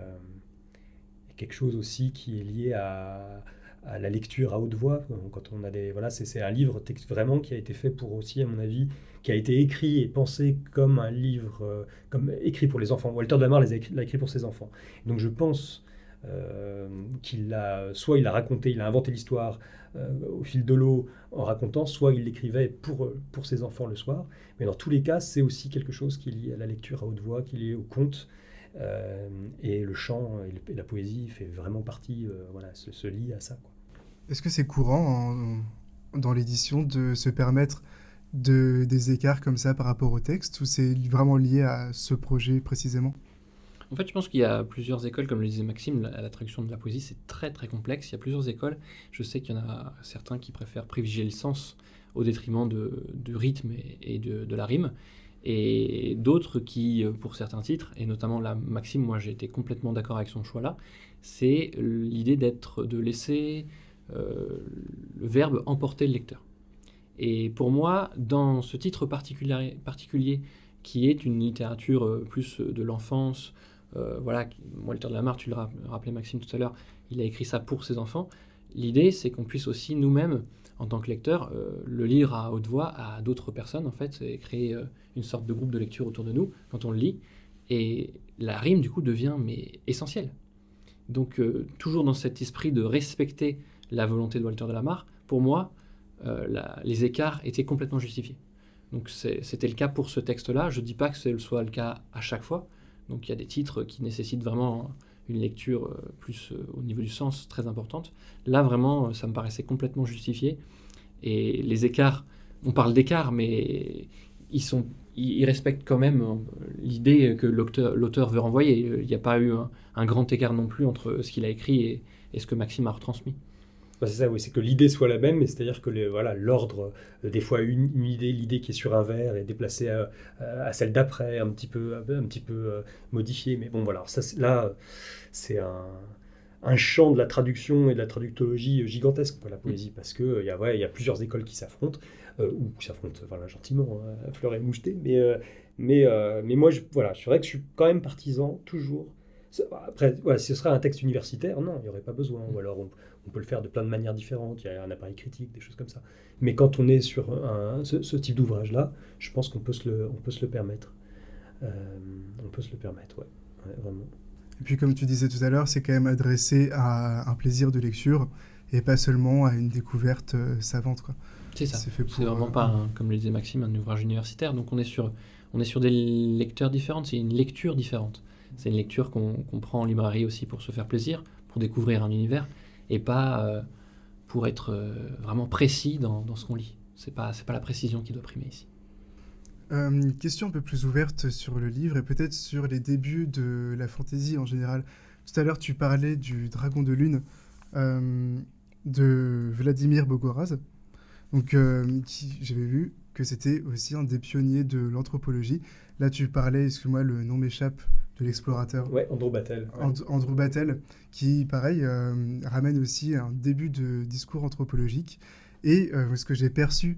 quelque chose aussi qui est lié à la lecture à haute voix. Quand on a voilà, c'est un livre vraiment qui a été fait pour aussi, à mon avis, qui a été écrit et pensé comme un livre, comme écrit pour les enfants. Walter de la Mare l'a écrit pour ses enfants. Donc je pense soit il a raconté, il a inventé l'histoire au fil de l'eau en racontant, soit il l'écrivait pour ses enfants le soir. Mais dans tous les cas, c'est aussi quelque chose qui est lié à la lecture à haute voix, qui est lié au conte. Et le chant et la poésie fait vraiment partie, voilà, se lie à ça, quoi. Est-ce que c'est courant dans l'édition de se permettre des écarts comme ça par rapport au texte, ou c'est vraiment lié à ce projet précisément? En fait, je pense qu'il y a plusieurs écoles, comme le disait Maxime, la traduction de la poésie, c'est très très complexe. Il y a plusieurs écoles. Je sais qu'il y en a certains qui préfèrent privilégier le sens au détriment du rythme et de la rime. Et d'autres qui, pour certains titres, et notamment là, Maxime, moi j'ai été complètement d'accord avec son choix là, c'est l'idée de laisser le verbe emporter le lecteur. Et pour moi, dans ce titre particulier qui est une littérature plus de l'enfance, voilà, Walter de la Mare, tu le rappelais Maxime tout à l'heure, il a écrit ça pour ses enfants. L'idée, c'est qu'on puisse aussi nous-mêmes, en tant que lecteurs, le lire à haute voix à d'autres personnes, en fait, et créer une sorte de groupe de lecture autour de nous quand on le lit. Et la rime, du coup, devient essentielle. Donc, toujours dans cet esprit de respecter la volonté de Walter de la Mare, pour moi, les écarts étaient complètement justifiés. Donc, c'était le cas pour ce texte-là. Je ne dis pas que ce soit le cas à chaque fois. Donc, il y a des titres qui nécessitent vraiment une lecture plus au niveau du sens très importante. Là, vraiment, ça me paraissait complètement justifié. Et les écarts, on parle d'écarts, mais ils respectent quand même l'idée que l'auteur veut renvoyer. Il n'y a pas eu un grand écart non plus entre ce qu'il a écrit et ce que Maxime a retransmis. C'est ça, oui, c'est que l'idée soit la même, mais c'est-à-dire que voilà, l'ordre, des fois une idée, l'idée qui est sur un vers est déplacée à celle d'après, un petit peu modifiée. Mais bon, voilà, ça, là, c'est un champ de la traduction et de la traductologie gigantesque, quoi, la poésie, parce qu'il y a plusieurs écoles qui s'affrontent, ou qui s'affrontent voilà, gentiment, à fleur et moucheté, mais moi, voilà, c'est vrai que je suis quand même partisan, toujours. Après, voilà, si ce serait un texte universitaire, non, il n'y aurait pas besoin, ou alors on peut le faire de plein de manières différentes, il y a un appareil critique, des choses comme ça. Mais quand on est sur ce type d'ouvrage-là, je pense qu'on peut se le permettre. On peut se le permettre, ouais, vraiment. Et puis comme tu disais tout à l'heure, c'est quand même adressé à un plaisir de lecture et pas seulement à une découverte savante, quoi. C'est ça. C'est fait pour, C'est vraiment pas, comme le disait Maxime, un ouvrage universitaire. Donc on est sur des lecteurs différentes, c'est une lecture différente. C'est une lecture qu'on prend en librairie aussi pour se faire plaisir, pour découvrir un univers, et pas pour être vraiment précis dans ce qu'on lit. C'est pas la précision qui doit primer ici. Une question un peu plus ouverte sur le livre et peut-être sur les débuts de la fantaisie en général. Tout à l'heure, tu parlais du Dragon de Lune de Vladimir Bogoraz. Donc, j'avais vu que c'était aussi un des pionniers de l'anthropologie. Là, tu parlais, excuse-moi, le nom m'échappe, de l'explorateur. Ouais, Andrew Battel. Ouais. Andrew Battel, qui, pareil, ramène aussi un début de discours anthropologique. Et ce que j'ai perçu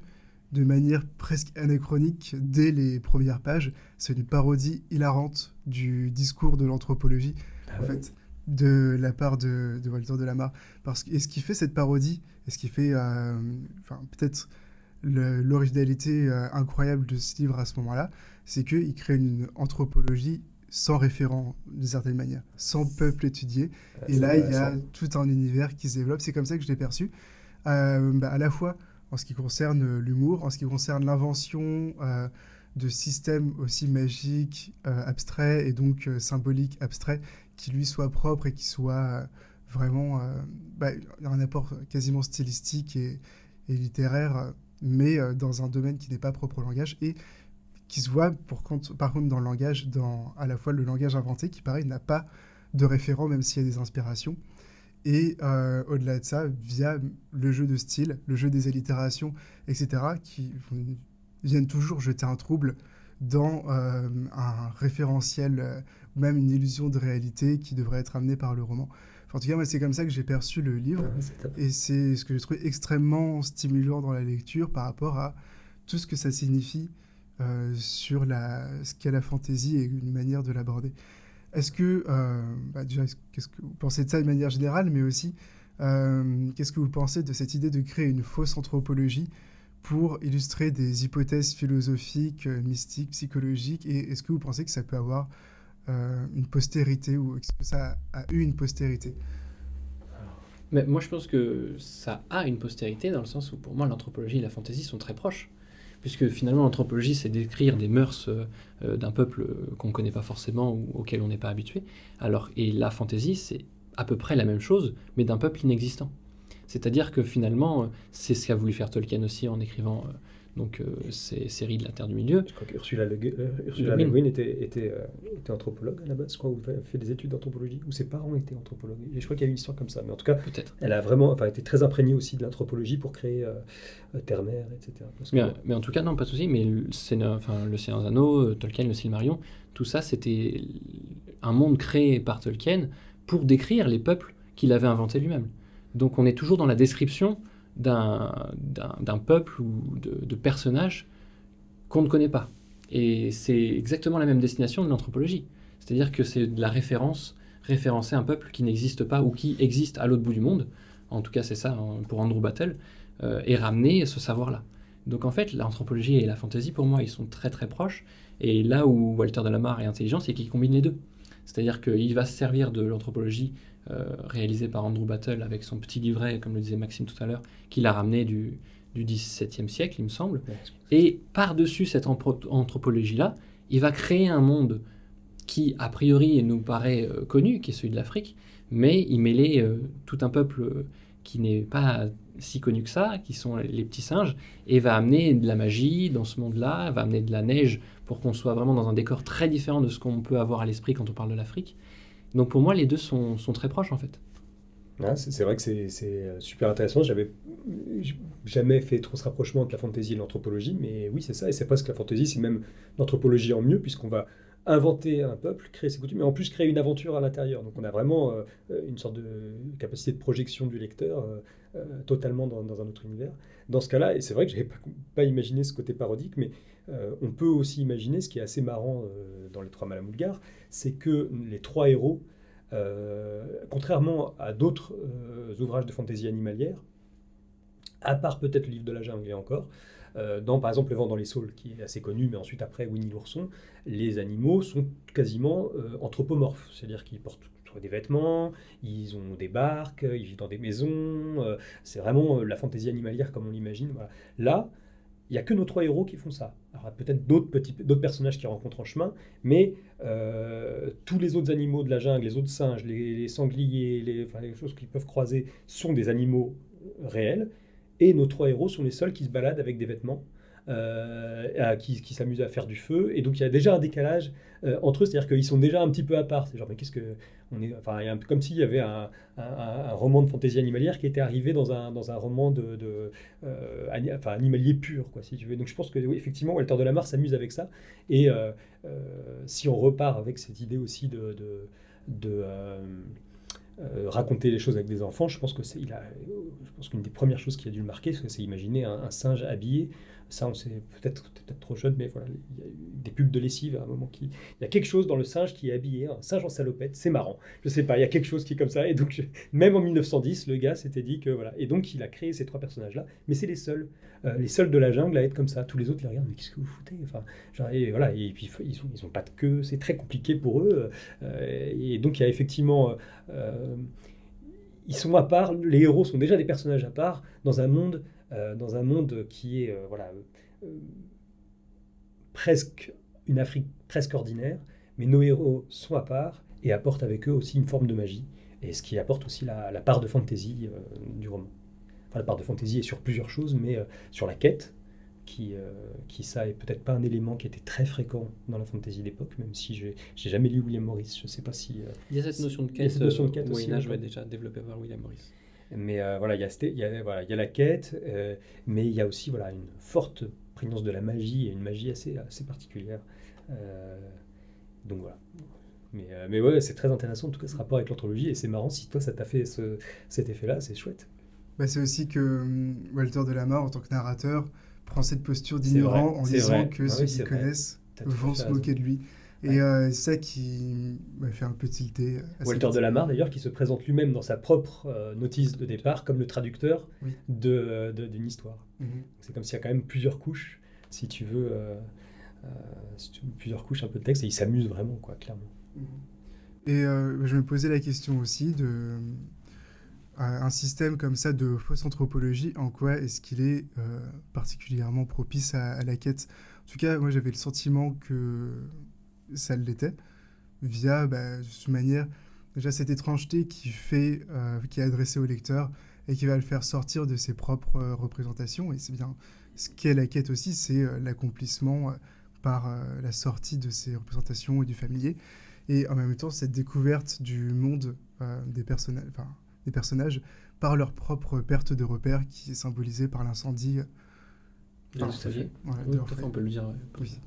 de manière presque anachronique dès les premières pages, c'est une parodie hilarante du discours de l'anthropologie, en fait, de la part de Walter de la Mare. Et ce qui fait cette parodie, et ce qui fait peut-être l'originalité incroyable de ce livre à ce moment-là, c'est qu'il crée une anthropologie sans référent, d'une certaine manière, sans peuple étudié. Et là, il y a tout un univers qui se développe. C'est comme ça que je l'ai perçu. À la fois en ce qui concerne l'humour, en ce qui concerne l'invention de systèmes aussi magiques, abstraits, et donc symboliques, abstraits, qui lui soient propres et qui soient vraiment un apport quasiment stylistique et littéraire, mais dans un domaine qui n'est pas propre au langage, et qui se voit par contre dans le langage, dans à la fois le langage inventé, qui pareil n'a pas de référent, même s'il y a des inspirations, et au-delà de ça, via le jeu de style, le jeu des allitérations, etc., qui viennent toujours jeter un trouble dans un référentiel, ou même une illusion de réalité qui devrait être amenée par le roman. Enfin, en tout cas, moi, c'est comme ça que j'ai perçu le livre, et c'est ce que j'ai trouvé extrêmement stimulant dans la lecture par rapport à tout ce que ça signifie sur ce qu'est la fantaisie et une manière de l'aborder. Est-ce que, déjà, qu'est-ce que vous pensez de ça de manière générale, mais aussi, Qu'est-ce que vous pensez de cette idée de créer une fausse anthropologie pour illustrer des hypothèses philosophiques, mystiques, psychologiques? Et est-ce que vous pensez que ça peut avoir une postérité, ou est-ce que ça a eu une postérité? Mais moi, je pense que ça a une postérité dans le sens où, pour moi, l'anthropologie et la fantaisie sont très proches. Puisque finalement, l'anthropologie, c'est décrire des mœurs d'un peuple qu'on ne connaît pas forcément ou auquel on n'est pas habitué. Et la fantaisie, c'est à peu près la même chose, mais d'un peuple inexistant. C'est-à-dire que finalement, c'est ce qu'a voulu faire Tolkien aussi en écrivant ces séries de la Terre du Milieu. Je crois qu'Ursula Le Guin était anthropologue à la base, je crois, ou fait des études d'anthropologie, ou ses parents étaient anthropologues. Et je crois qu'il y a une histoire comme ça. Mais en tout cas, Peut-être. elle a vraiment été très imprégnée aussi de l'anthropologie pour créer Terre-Mère, etc. Mais en tout cas, non, pas de souci. Mais le Seigneur des Anneaux, Tolkien, le Silmarillion, tout ça, c'était un monde créé par Tolkien pour décrire les peuples qu'il avait inventés lui-même. Donc on est toujours dans la description d'un peuple ou de personnages qu'on ne connaît pas. Et c'est exactement la même destination de l'anthropologie. C'est-à-dire que c'est de la référencer un peuple qui n'existe pas ou qui existe à l'autre bout du monde. En tout cas, c'est ça pour Andrew Battle, et ramener ce savoir-là. Donc en fait, l'anthropologie et la fantaisie, pour moi, ils sont très très proches. Et là où Walter Delamare est intelligent, c'est qu'il combine les deux. C'est-à-dire qu'il va se servir de l'anthropologie réalisée par Andrew Battle avec son petit livret, comme le disait Maxime tout à l'heure, qu'il a ramené du XVIIe siècle, il me semble. Et par-dessus cette anthropologie-là, il va créer un monde qui, a priori, nous paraît connu, qui est celui de l'Afrique, mais il mêlait tout un peuple qui n'est pas si connu que ça, qui sont les petits singes, et va amener de la magie dans ce monde-là, va amener de la neige pour qu'on soit vraiment dans un décor très différent de ce qu'on peut avoir à l'esprit quand on parle de l'Afrique. Donc pour moi, les deux sont très proches en fait. Ah, c'est vrai que c'est super intéressant. J'avais jamais fait trop ce rapprochement entre la fantaisie et l'anthropologie, mais oui, c'est ça. Et c'est presque la fantaisie, c'est même l'anthropologie en mieux, puisqu'on va inventer un peuple, créer ses coutumes, mais en plus créer une aventure à l'intérieur. Donc on a vraiment une sorte de capacité de projection du lecteur totalement dans un autre univers. Dans ce cas-là, et c'est vrai que je n'avais pas imaginé ce côté parodique, mais on peut aussi imaginer, ce qui est assez marrant dans les Trois Malamudgar, c'est que les trois héros, contrairement à d'autres ouvrages de fantaisie animalière, à part peut-être le livre de la jungle et encore, dans par exemple Le vent dans les saules, qui est assez connu, mais ensuite après Winnie l'ourson, les animaux sont quasiment anthropomorphes, c'est-à-dire qu'ils portent des vêtements, ils ont des barques, ils vivent dans des maisons, c'est vraiment la fantaisie animalière comme on l'imagine. Voilà. Là, il n'y a que nos trois héros qui font ça. Alors, il y a peut-être d'autres personnages qui rencontrent en chemin, mais tous les autres animaux de la jungle, les autres singes, les sangliers, les choses qu'ils peuvent croiser sont des animaux réels, et nos trois héros sont les seuls qui se baladent avec des vêtements, qui s'amusent à faire du feu, et donc il y a déjà un décalage entre eux, c'est-à-dire qu'ils sont déjà un petit peu à part. C'est genre, mais qu'est-ce que... il y a un peu comme s'il y avait un roman de fantaisie animalière qui était arrivé dans un roman animalier pur, quoi, si tu veux. Donc je pense que oui, effectivement, Walter Delamare s'amuse avec ça, et si on repart avec cette idée aussi de raconter les choses avec des enfants, je pense qu'une des premières choses qui a dû le marquer, c'est imaginer un singe habillé. Ça, on sait peut-être trop jeune, mais voilà, il y a eu des pubs de lessive à un moment il y a quelque chose dans le singe qui est habillé, un singe en salopette, c'est marrant. Je sais pas, il y a quelque chose qui est comme ça. Et donc, même en 1910, le gars s'était dit que voilà. Et donc, il a créé ces trois personnages-là, mais c'est les seuls de la jungle à être comme ça. Tous les autres les regardent, mais qu'est-ce que vous foutez? Enfin, genre, et voilà. Et puis ils ont pas de queue, c'est très compliqué pour eux. Et donc, il y a effectivement ils sont à part, les héros sont déjà des personnages à part dans un monde qui est presque une Afrique presque ordinaire, mais nos héros sont à part et apportent avec eux aussi une forme de magie, et ce qui apporte aussi la part de fantaisie du roman. Enfin, la part de fantaisie est sur plusieurs choses, mais sur la quête, qui ça est peut-être pas un élément qui était très fréquent dans la fantaisie d'époque, même si j'ai jamais lu William Morris, je sais pas si... il y a cette notion de quête, au Moyen-Âge, déjà développée par William Morris. Mais voilà, il y a la quête, mais il y a aussi une forte prégnance de la magie, et une magie assez particulière. Donc voilà. Mais ouais, c'est très intéressant, en tout cas, ce rapport avec l'anthropologie, et c'est marrant, si toi, ça t'a fait cet effet-là, c'est chouette. Bah, c'est aussi que Walter Delamare, en tant que narrateur, prend cette posture d'ignorant en disant que ceux qui connaissent vont se moquer de lui. Et c'est ça qui m'a fait un peu tilter. Walter Delamarre, d'ailleurs, qui se présente lui-même dans sa propre notice de départ comme le traducteur Oui. d'une histoire. C'est comme s'il y a quand même plusieurs couches, si tu veux, plusieurs couches un peu de texte, et il s'amuse vraiment, quoi, clairement. Et je me posais la question aussi de un système comme ça de fausse anthropologie, en quoi est-ce qu'il est particulièrement propice à la quête? En tout cas, moi j'avais le sentiment que ça l'était, via, de toute manière, déjà cette étrangeté qui est adressée au lecteur et qui va le faire sortir de ses propres représentations. Et c'est bien ce qu'est la quête aussi, c'est l'accomplissement par la sortie de ses représentations et du familier. Et en même temps, cette découverte du monde des personnages par leur propre perte de repère qui est symbolisée par l'incendie. Tout à fait. Voilà, Oui, tout à fait, on peut le dire. Oui.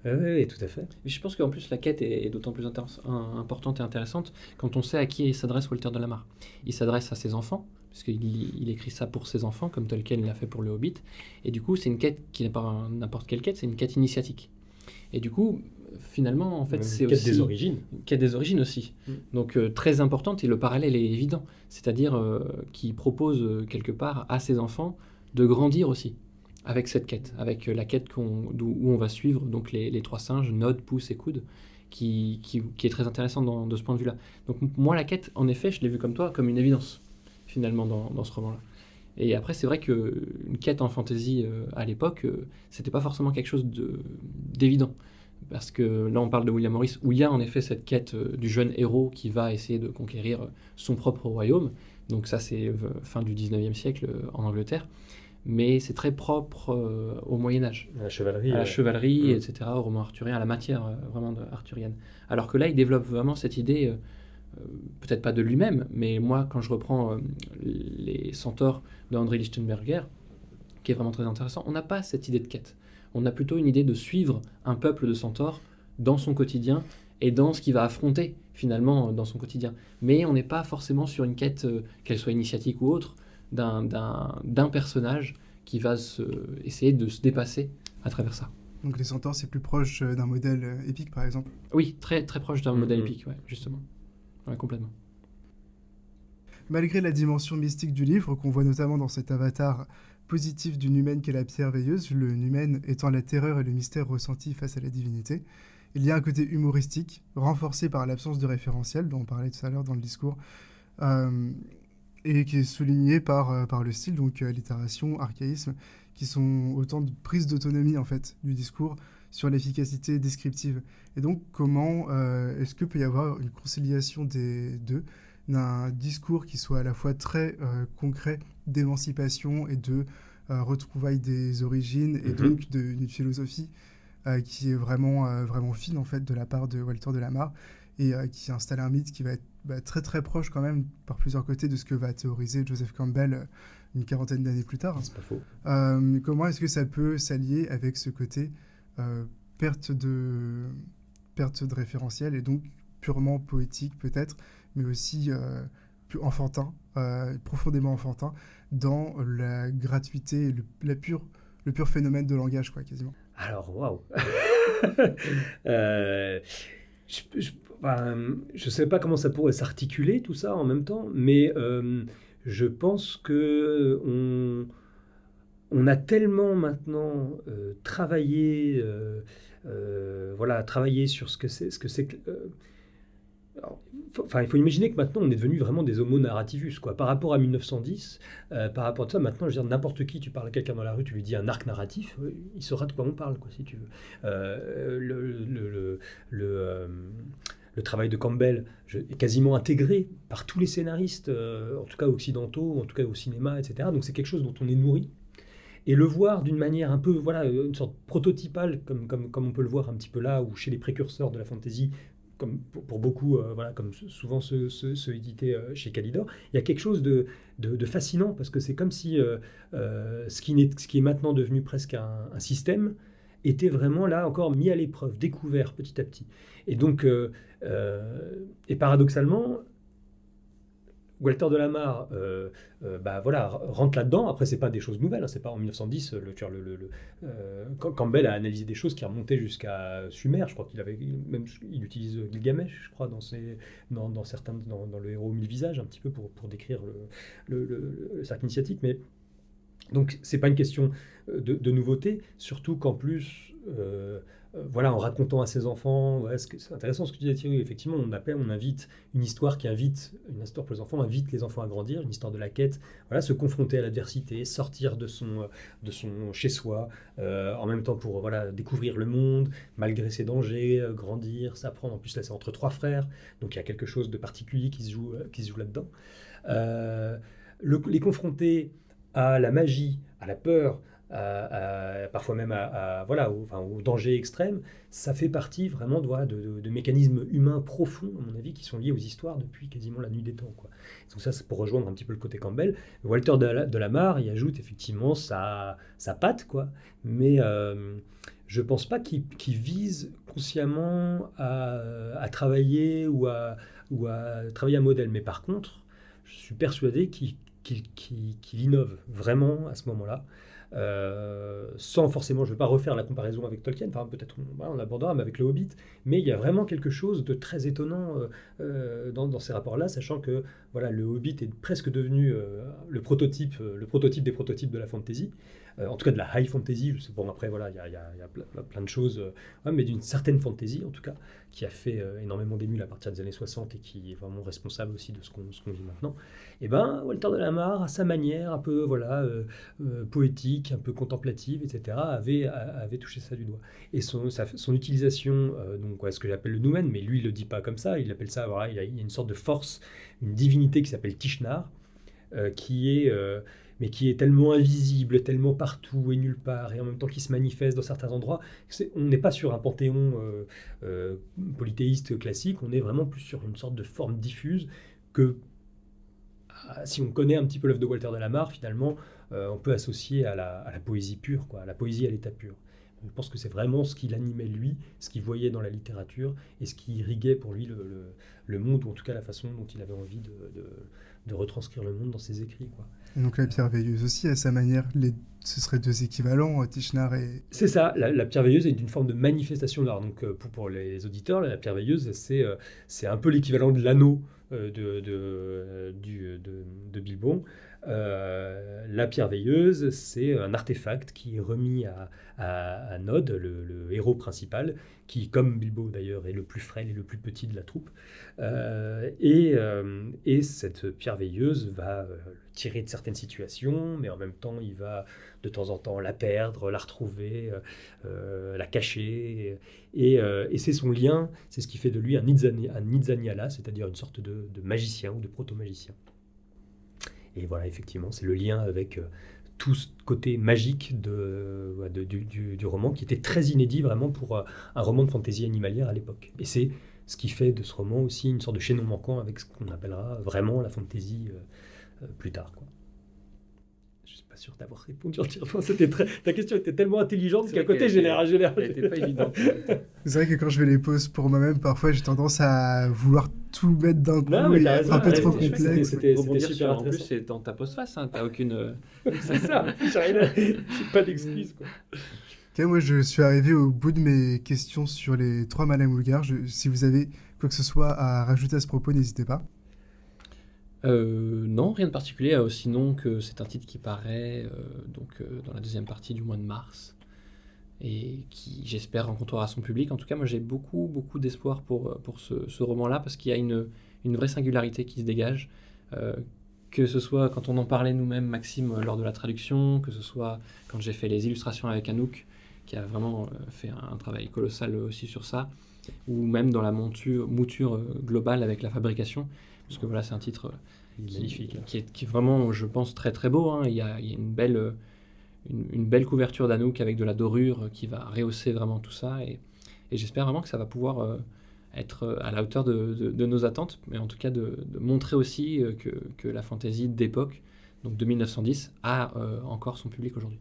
Oui, tout à fait. Mais je pense qu'en plus, la quête est d'autant plus importante et intéressante quand on sait à qui s'adresse Walter Delamarre. Il s'adresse à ses enfants, puisqu'il écrit ça pour ses enfants, comme Tolkien l'a fait pour le Hobbit. Et du coup, c'est une quête qui n'est pas n'importe quelle quête, c'est une quête initiatique. Et du coup, finalement, en fait, c'est aussi... Une quête des origines aussi. Donc, très importante, et le parallèle est évident. C'est-à-dire qu'il propose, quelque part, à ses enfants de grandir aussi avec cette quête, avec la quête où on va suivre donc les trois singes, Nod, Pouce et Coude, qui est très intéressante de ce point de vue-là. Donc moi, la quête, en effet, je l'ai vue comme toi, comme une évidence, finalement, dans ce roman-là. Et après, c'est vrai qu'une quête en fantasy à l'époque, c'était pas forcément quelque chose d'évident. Parce que là, on parle de William Morris, où il y a en effet cette quête du jeune héros qui va essayer de conquérir son propre royaume. Donc ça, c'est fin du 19e siècle en Angleterre. Mais c'est très propre au Moyen-Âge. À la chevalerie, etc., au roman arthurien, à la matière vraiment arthurienne. Alors que là, il développe vraiment cette idée, peut-être pas de lui-même, mais moi, quand je reprends les Centaures de André Lichtenberger, qui est vraiment très intéressant, on n'a pas cette idée de quête. On a plutôt une idée de suivre un peuple de centaures dans son quotidien et dans ce qu'il va affronter, finalement, dans son quotidien. Mais on n'est pas forcément sur une quête, qu'elle soit initiatique ou autre, d'un personnage qui va essayer de se dépasser à travers ça. Donc les centaures, c'est plus proche d'un modèle épique, par exemple? Oui, très, très proche d'un modèle épique, ouais, justement. Ouais, complètement. Malgré la dimension mystique du livre, qu'on voit notamment dans cet avatar positif d'une humaine qu'est la pierre veilleuse, le numen étant la terreur et le mystère ressenti face à la divinité, il y a un côté humoristique, renforcé par l'absence de référentiel, dont on parlait tout à l'heure dans le discours, et qui est souligné par le style, donc allitération, archaïsme, qui sont autant de prises d'autonomie en fait du discours sur l'efficacité descriptive. Et donc comment est-ce que peut y avoir une conciliation des deux, d'un discours qui soit à la fois très concret d'émancipation et de retrouvailles des origines et donc d'une philosophie qui est vraiment fine en fait de la part de Walter Delamarre et qui installe un mythe qui va être très très proche quand même par plusieurs côtés de ce que va théoriser Joseph Campbell une quarantaine d'années plus tard. C'est pas faux. Comment est-ce que ça peut s'allier avec ce côté perte de référentiel et donc purement poétique peut-être, mais aussi plus enfantin, profondément enfantin, dans la gratuité et le pur phénomène de langage, quoi, quasiment. Alors, waouh. Je ne sais pas comment ça pourrait s'articuler tout ça en même temps, mais je pense que on a tellement maintenant travaillé sur ce que c'est que il faut imaginer que maintenant on est devenu vraiment des homo narrativus, quoi. Par rapport à 1910, par rapport à ça, maintenant, je veux dire, n'importe qui, tu parles à quelqu'un dans la rue, tu lui dis un arc narratif, il saura de quoi on parle, quoi, si tu veux. Le travail de Campbell est quasiment intégré par tous les scénaristes, en tout cas occidentaux, en tout cas au cinéma, etc. Donc c'est quelque chose dont on est nourri. Et le voir d'une manière un peu, une sorte prototypale, comme on peut le voir un petit peu là, ou chez les précurseurs de la fantasy, comme pour beaucoup, comme souvent ceux édités chez Calidor, il y a quelque chose de fascinant, parce que c'est comme si ce qui est maintenant devenu presque un système était vraiment là encore mis à l'épreuve, découvert petit à petit. Et donc, et paradoxalement, Walter de la Mare voilà, rentre là-dedans. Après, c'est pas des choses nouvelles, hein, c'est pas en 1910. Campbell a analysé des choses qui remontaient jusqu'à Sumer. Je crois il utilise Gilgamesh, je crois, dans le héros aux mille visages, un petit peu pour décrire le cercle initiatique. Mais donc, c'est pas une question de nouveauté, surtout qu'en plus, voilà, en racontant à ses enfants, ouais, c'est intéressant ce que tu dis, Thierry. Effectivement, on invite une histoire une histoire pour les enfants, invite les enfants à grandir, une histoire de la quête, voilà, se confronter à l'adversité, sortir de son chez-soi, en même temps pour voilà, découvrir le monde, malgré ses dangers, grandir, s'apprendre. En plus, là, c'est entre trois frères, donc il y a quelque chose de particulier qui se joue là-dedans. Euh, les confronter à la magie, à la peur, parfois même voilà, au danger extrême, ça fait partie vraiment de mécanismes humains profonds, à mon avis, qui sont liés aux histoires depuis quasiment la nuit des temps, quoi. Donc ça, c'est pour rejoindre un petit peu le côté Campbell. Walter de la Mare y ajoute effectivement sa patte, quoi, mais je ne pense pas qu'il vise consciemment à travailler ou à travailler un modèle. Mais par contre, je suis persuadé qu'il innove vraiment à ce moment-là, sans forcément, je ne vais pas refaire la comparaison avec Tolkien, enfin peut-être on abordera, mais avec le Hobbit, mais il y a vraiment quelque chose de très étonnant dans ces rapports-là, sachant que voilà, le Hobbit est presque devenu le prototype des prototypes de la fantasy, en tout cas de la high fantasy. Bon, après voilà, il y a plein de choses, ouais, mais d'une certaine fantasy en tout cas, qui a fait énormément d'émules à partir des années 60 et qui est vraiment responsable aussi de ce qu'on vit maintenant. Et ben Walter de la Mare, à sa manière un peu voilà, poétique, un peu contemplative, etc., avait touché ça du doigt. Et son utilisation, donc ouais, ce que j'appelle le noumen, mais lui il le dit pas comme ça, il appelle ça, voilà, il y a une sorte de force, une divinité qui s'appelle Tishnar, mais qui est tellement invisible, tellement partout et nulle part, et en même temps qui se manifeste dans certains endroits. On n'est pas sur un panthéon polythéiste classique, on est vraiment plus sur une sorte de forme diffuse que, si on connaît un petit peu l'œuvre de Walter de la Mare, finalement, on peut associer à la poésie pure, quoi, à la poésie à l'état pur. Je pense que c'est vraiment ce qui l'animait lui, ce qu'il voyait dans la littérature, et ce qui irriguait pour lui le monde, ou en tout cas la façon dont il avait envie de retranscrire le monde dans ses écrits, quoi. Donc la pierre veilleuse aussi, à sa manière, ce seraient deux équivalents, Tishnar et... C'est ça, la pierre veilleuse est une forme de manifestation d'art. Donc pour les auditeurs, la pierre veilleuse, c'est un peu l'équivalent de l'anneau de Bilbon. La pierre veilleuse, c'est un artefact qui est remis à Nod, le héros principal, qui, comme Bilbo d'ailleurs, est le plus frêle et le plus petit de la troupe. Et cette pierre veilleuse va le tirer de certaines situations, mais en même temps, il va de temps en temps la perdre, la retrouver, la cacher. Et c'est son lien, c'est ce qui fait de lui un Nizaniala, c'est-à-dire une sorte de magicien ou de proto-magicien. Et voilà, effectivement, c'est le lien avec tout ce côté magique du roman, qui était très inédit vraiment pour un roman de fantaisie animalière à l'époque. Et c'est ce qui fait de ce roman aussi une sorte de chaînon manquant avec ce qu'on appellera vraiment la fantaisie plus tard, quoi. Je ne suis pas sûr d'avoir répondu entièrement. Ta question était tellement intelligente qu'à côté, elle n'était pas évidente. C'est vrai que quand je fais les pauses pour moi-même, parfois j'ai tendance à vouloir tout mettre d'un coup et être un peu trop complexe. C'était super en plus, intéressant. c'est dans ta postface, hein, t'as aucune... C'est ça, j'ai pas d'excuses, quoi. Ok, moi je suis arrivé au bout de mes questions sur les trois Madame Woolgar. Si vous avez quoi que ce soit à rajouter à ce propos, n'hésitez pas. Non, rien de particulier, sinon que c'est un titre qui paraît dans la deuxième partie du mois de mars et qui, j'espère, rencontrera son public. En tout cas, moi j'ai beaucoup d'espoir pour ce roman-là, parce qu'il y a une vraie singularité qui se dégage, que ce soit quand on en parlait nous-mêmes, Maxime, lors de la traduction, que ce soit quand j'ai fait les illustrations avec Anouk, qui a vraiment fait un travail colossal aussi sur ça, ou même dans la mouture globale avec la fabrication, parce que voilà, c'est un titre qui est vraiment, je pense, très très beau, hein. Il y a une belle couverture d'Anouk avec de la dorure qui va rehausser vraiment tout ça, et j'espère vraiment que ça va pouvoir être à la hauteur de nos attentes, mais en tout cas de montrer aussi que la fantaisie d'époque, donc de 1910, a encore son public aujourd'hui.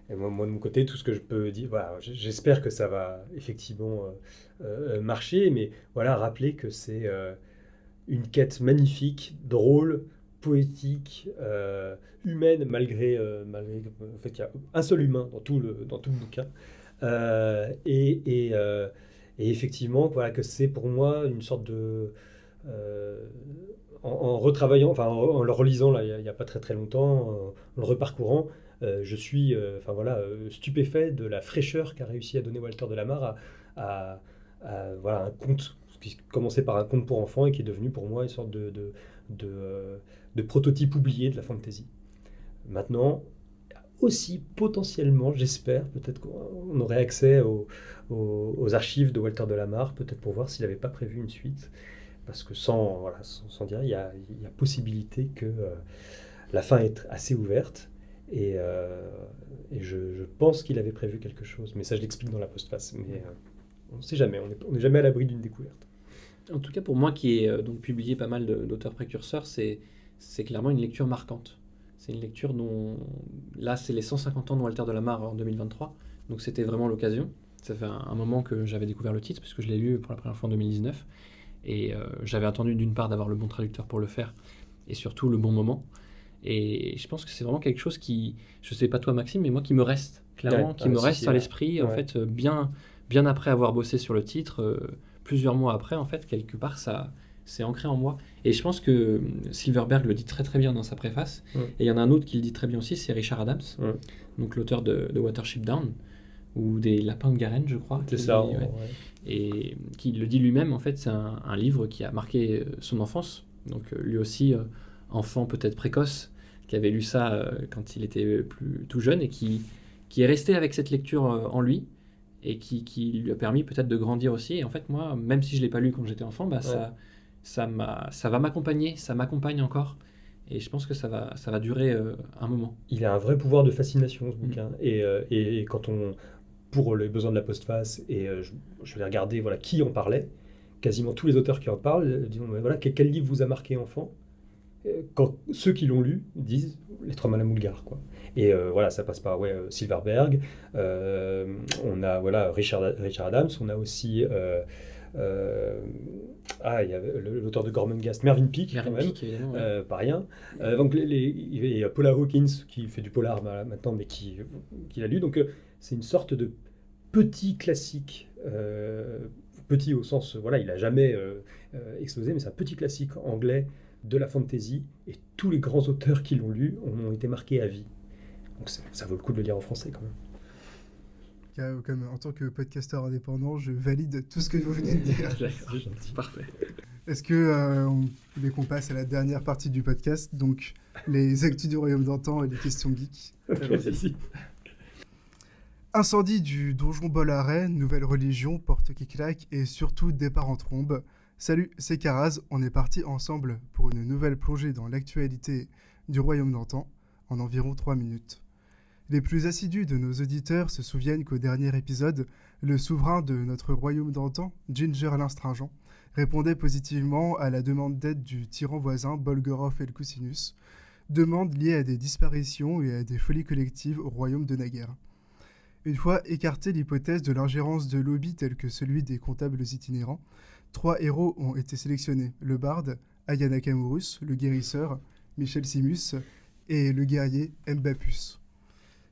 Et moi, de mon côté, tout ce que je peux dire, voilà, j'espère que ça va effectivement marcher, mais voilà, rappeler que c'est une quête magnifique, drôle, poétique, humaine, malgré en fait, il y a un seul humain dans tout le bouquin. Euh, et, et, euh, et effectivement, voilà, que c'est pour moi une sorte de... euh, en retravaillant, enfin en le relisant là, il y a pas très très longtemps, en le reparcourant, je suis enfin, voilà, stupéfait de la fraîcheur qu'a réussi à donner Walter de la Mare à, voilà, un conte qui commençait par un conte pour enfants et qui est devenu pour moi une sorte de prototype oublié de la fantasy. Maintenant, aussi potentiellement, j'espère, peut-être qu'on aurait accès aux archives de Walter de la Mare, peut-être pour voir s'il n'avait pas prévu une suite. Parce que voilà, sans dire, il y a possibilité que la fin est assez ouverte. Et je pense qu'il avait prévu quelque chose. Mais ça, je l'explique dans la postface. Mais on ne sait jamais, on n'est jamais à l'abri d'une découverte. En tout cas, pour moi qui ai donc publié pas mal d'auteurs précurseurs, c'est clairement une lecture marquante. C'est une lecture dont... Là, c'est les 150 ans de Walter de la Mare en 2023. Donc c'était vraiment l'occasion. Ça fait un moment que j'avais découvert le titre, puisque je l'ai lu pour la première fois en 2019. Et j'avais attendu d'une part d'avoir le bon traducteur pour le faire, et surtout le bon moment. Et je pense que c'est vraiment quelque chose qui, je sais pas toi Maxime, mais moi qui me reste, clairement, Ouais, qui me reste si, à l'esprit, en ouais. fait, bien après avoir bossé sur le titre, plusieurs mois après, en fait, quelque part, ça c'est ancré en moi. Et je pense que Silverberg le dit très très bien dans sa préface, Mm. et il y en a un autre qui le dit très bien aussi, c'est Richard Adams, Mm. donc l'auteur de Watership Down, ou des Lapins de Garenne, je crois. C'est qui ça. dit, ouais. Ouais. Et qui le dit lui-même, en fait, c'est un livre qui a marqué son enfance. Donc lui aussi, enfant peut-être précoce, qui avait lu ça quand il était tout jeune et qui est resté avec cette lecture en lui et qui lui a permis peut-être de grandir aussi. Et en fait, moi, même si je ne l'ai pas lu quand j'étais enfant, bah, Ouais. ça va m'accompagner, ça m'accompagne encore. Et je pense que ça va durer un moment. Il a un vrai pouvoir de fascination, ce Mm. bouquin. Et quand on, pour les besoins de la postface, et je vais regarder voilà, qui en parlait, quasiment tous les auteurs qui en parlent, disons, mais voilà, quel livre vous a marqué enfant? Quand ceux qui l'ont lu disent Les Trois Malins Moulgars, quoi. Et voilà, ça passe par Silverberg, on a voilà, Richard Adams, on a aussi il y avait l'auteur de Gormenghast, Mervyn Peake, quand même, Évidemment, ouais. pas rien. Donc il y a Paula Hawkins qui fait du polar maintenant, mais qui l'a lu. Donc c'est une sorte de petit classique, petit au sens, voilà, il n'a jamais explosé, mais c'est un petit classique anglais de la fantasy, et tous les grands auteurs qui l'ont lu ont été marqués à vie. Donc ça vaut le coup de le lire en français quand même. Comme en tant que podcasteur indépendant, je valide tout ce que vous venez de dire. D'accord, gentil, parfait. Est-ce que on voulait qu'on passe à la dernière partie du podcast, donc les actus du Royaume d'antan et les questions geeks. Vas-y. Incendie du donjon Bollaret, nouvelle religion, porte qui claque et surtout départ en trombe. Salut, c'est Karaz, on est parti ensemble pour une nouvelle plongée dans l'actualité du Royaume d'antan en environ 3 minutes. Les plus assidus de nos auditeurs se souviennent qu'au dernier épisode, le souverain de notre Royaume d'antan, Ginger l'Instringent, répondait positivement à la demande d'aide du tyran voisin Bolgoroth Elcousinus, demande liée à des disparitions et à des folies collectives au Royaume de Naguère. Une fois écartée l'hypothèse de l'ingérence de lobbies tels que celui des comptables itinérants, 3 héros ont été sélectionnés, le barde, Aya Nakamurus, le guérisseur, Michel Simus, et le guerrier Mbapus.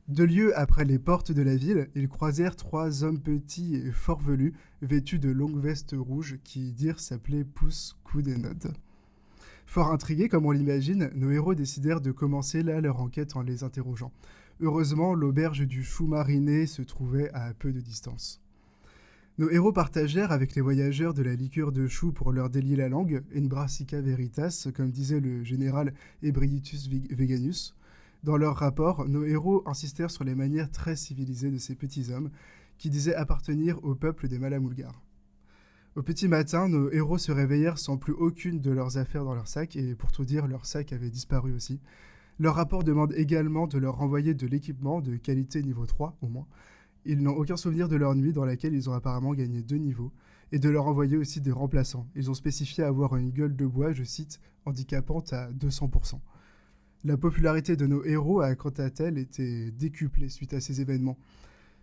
2 lieues après les portes de la ville, ils croisèrent 3 hommes petits et fort velus, vêtus de longues vestes rouges qui dirent s'appeler Pouce, Coude et Nod. Fort intrigués comme on l'imagine, nos héros décidèrent de commencer là leur enquête en les interrogeant. Heureusement, l'auberge du Chou Mariné se trouvait à peu de distance. Nos héros partagèrent avec les voyageurs de la liqueur de chou pour leur délier la langue, in brassica veritas, comme disait le général Ebriditus Veganus. Dans leur rapport, nos héros insistèrent sur les manières très civilisées de ces petits hommes, qui disaient appartenir au peuple des Malamulgars. Au petit matin, nos héros se réveillèrent sans plus aucune de leurs affaires dans leur sac, et pour tout dire, leur sac avait disparu aussi. Leur rapport demande également de leur renvoyer de l'équipement de qualité niveau 3, au moins. Ils n'ont aucun souvenir de leur nuit dans laquelle ils ont apparemment gagné 2 niveaux, et de leur envoyer aussi des remplaçants. Ils ont spécifié avoir une gueule de bois, je cite, handicapante à 200%. La popularité de nos héros a quant à elle été décuplée suite à ces événements.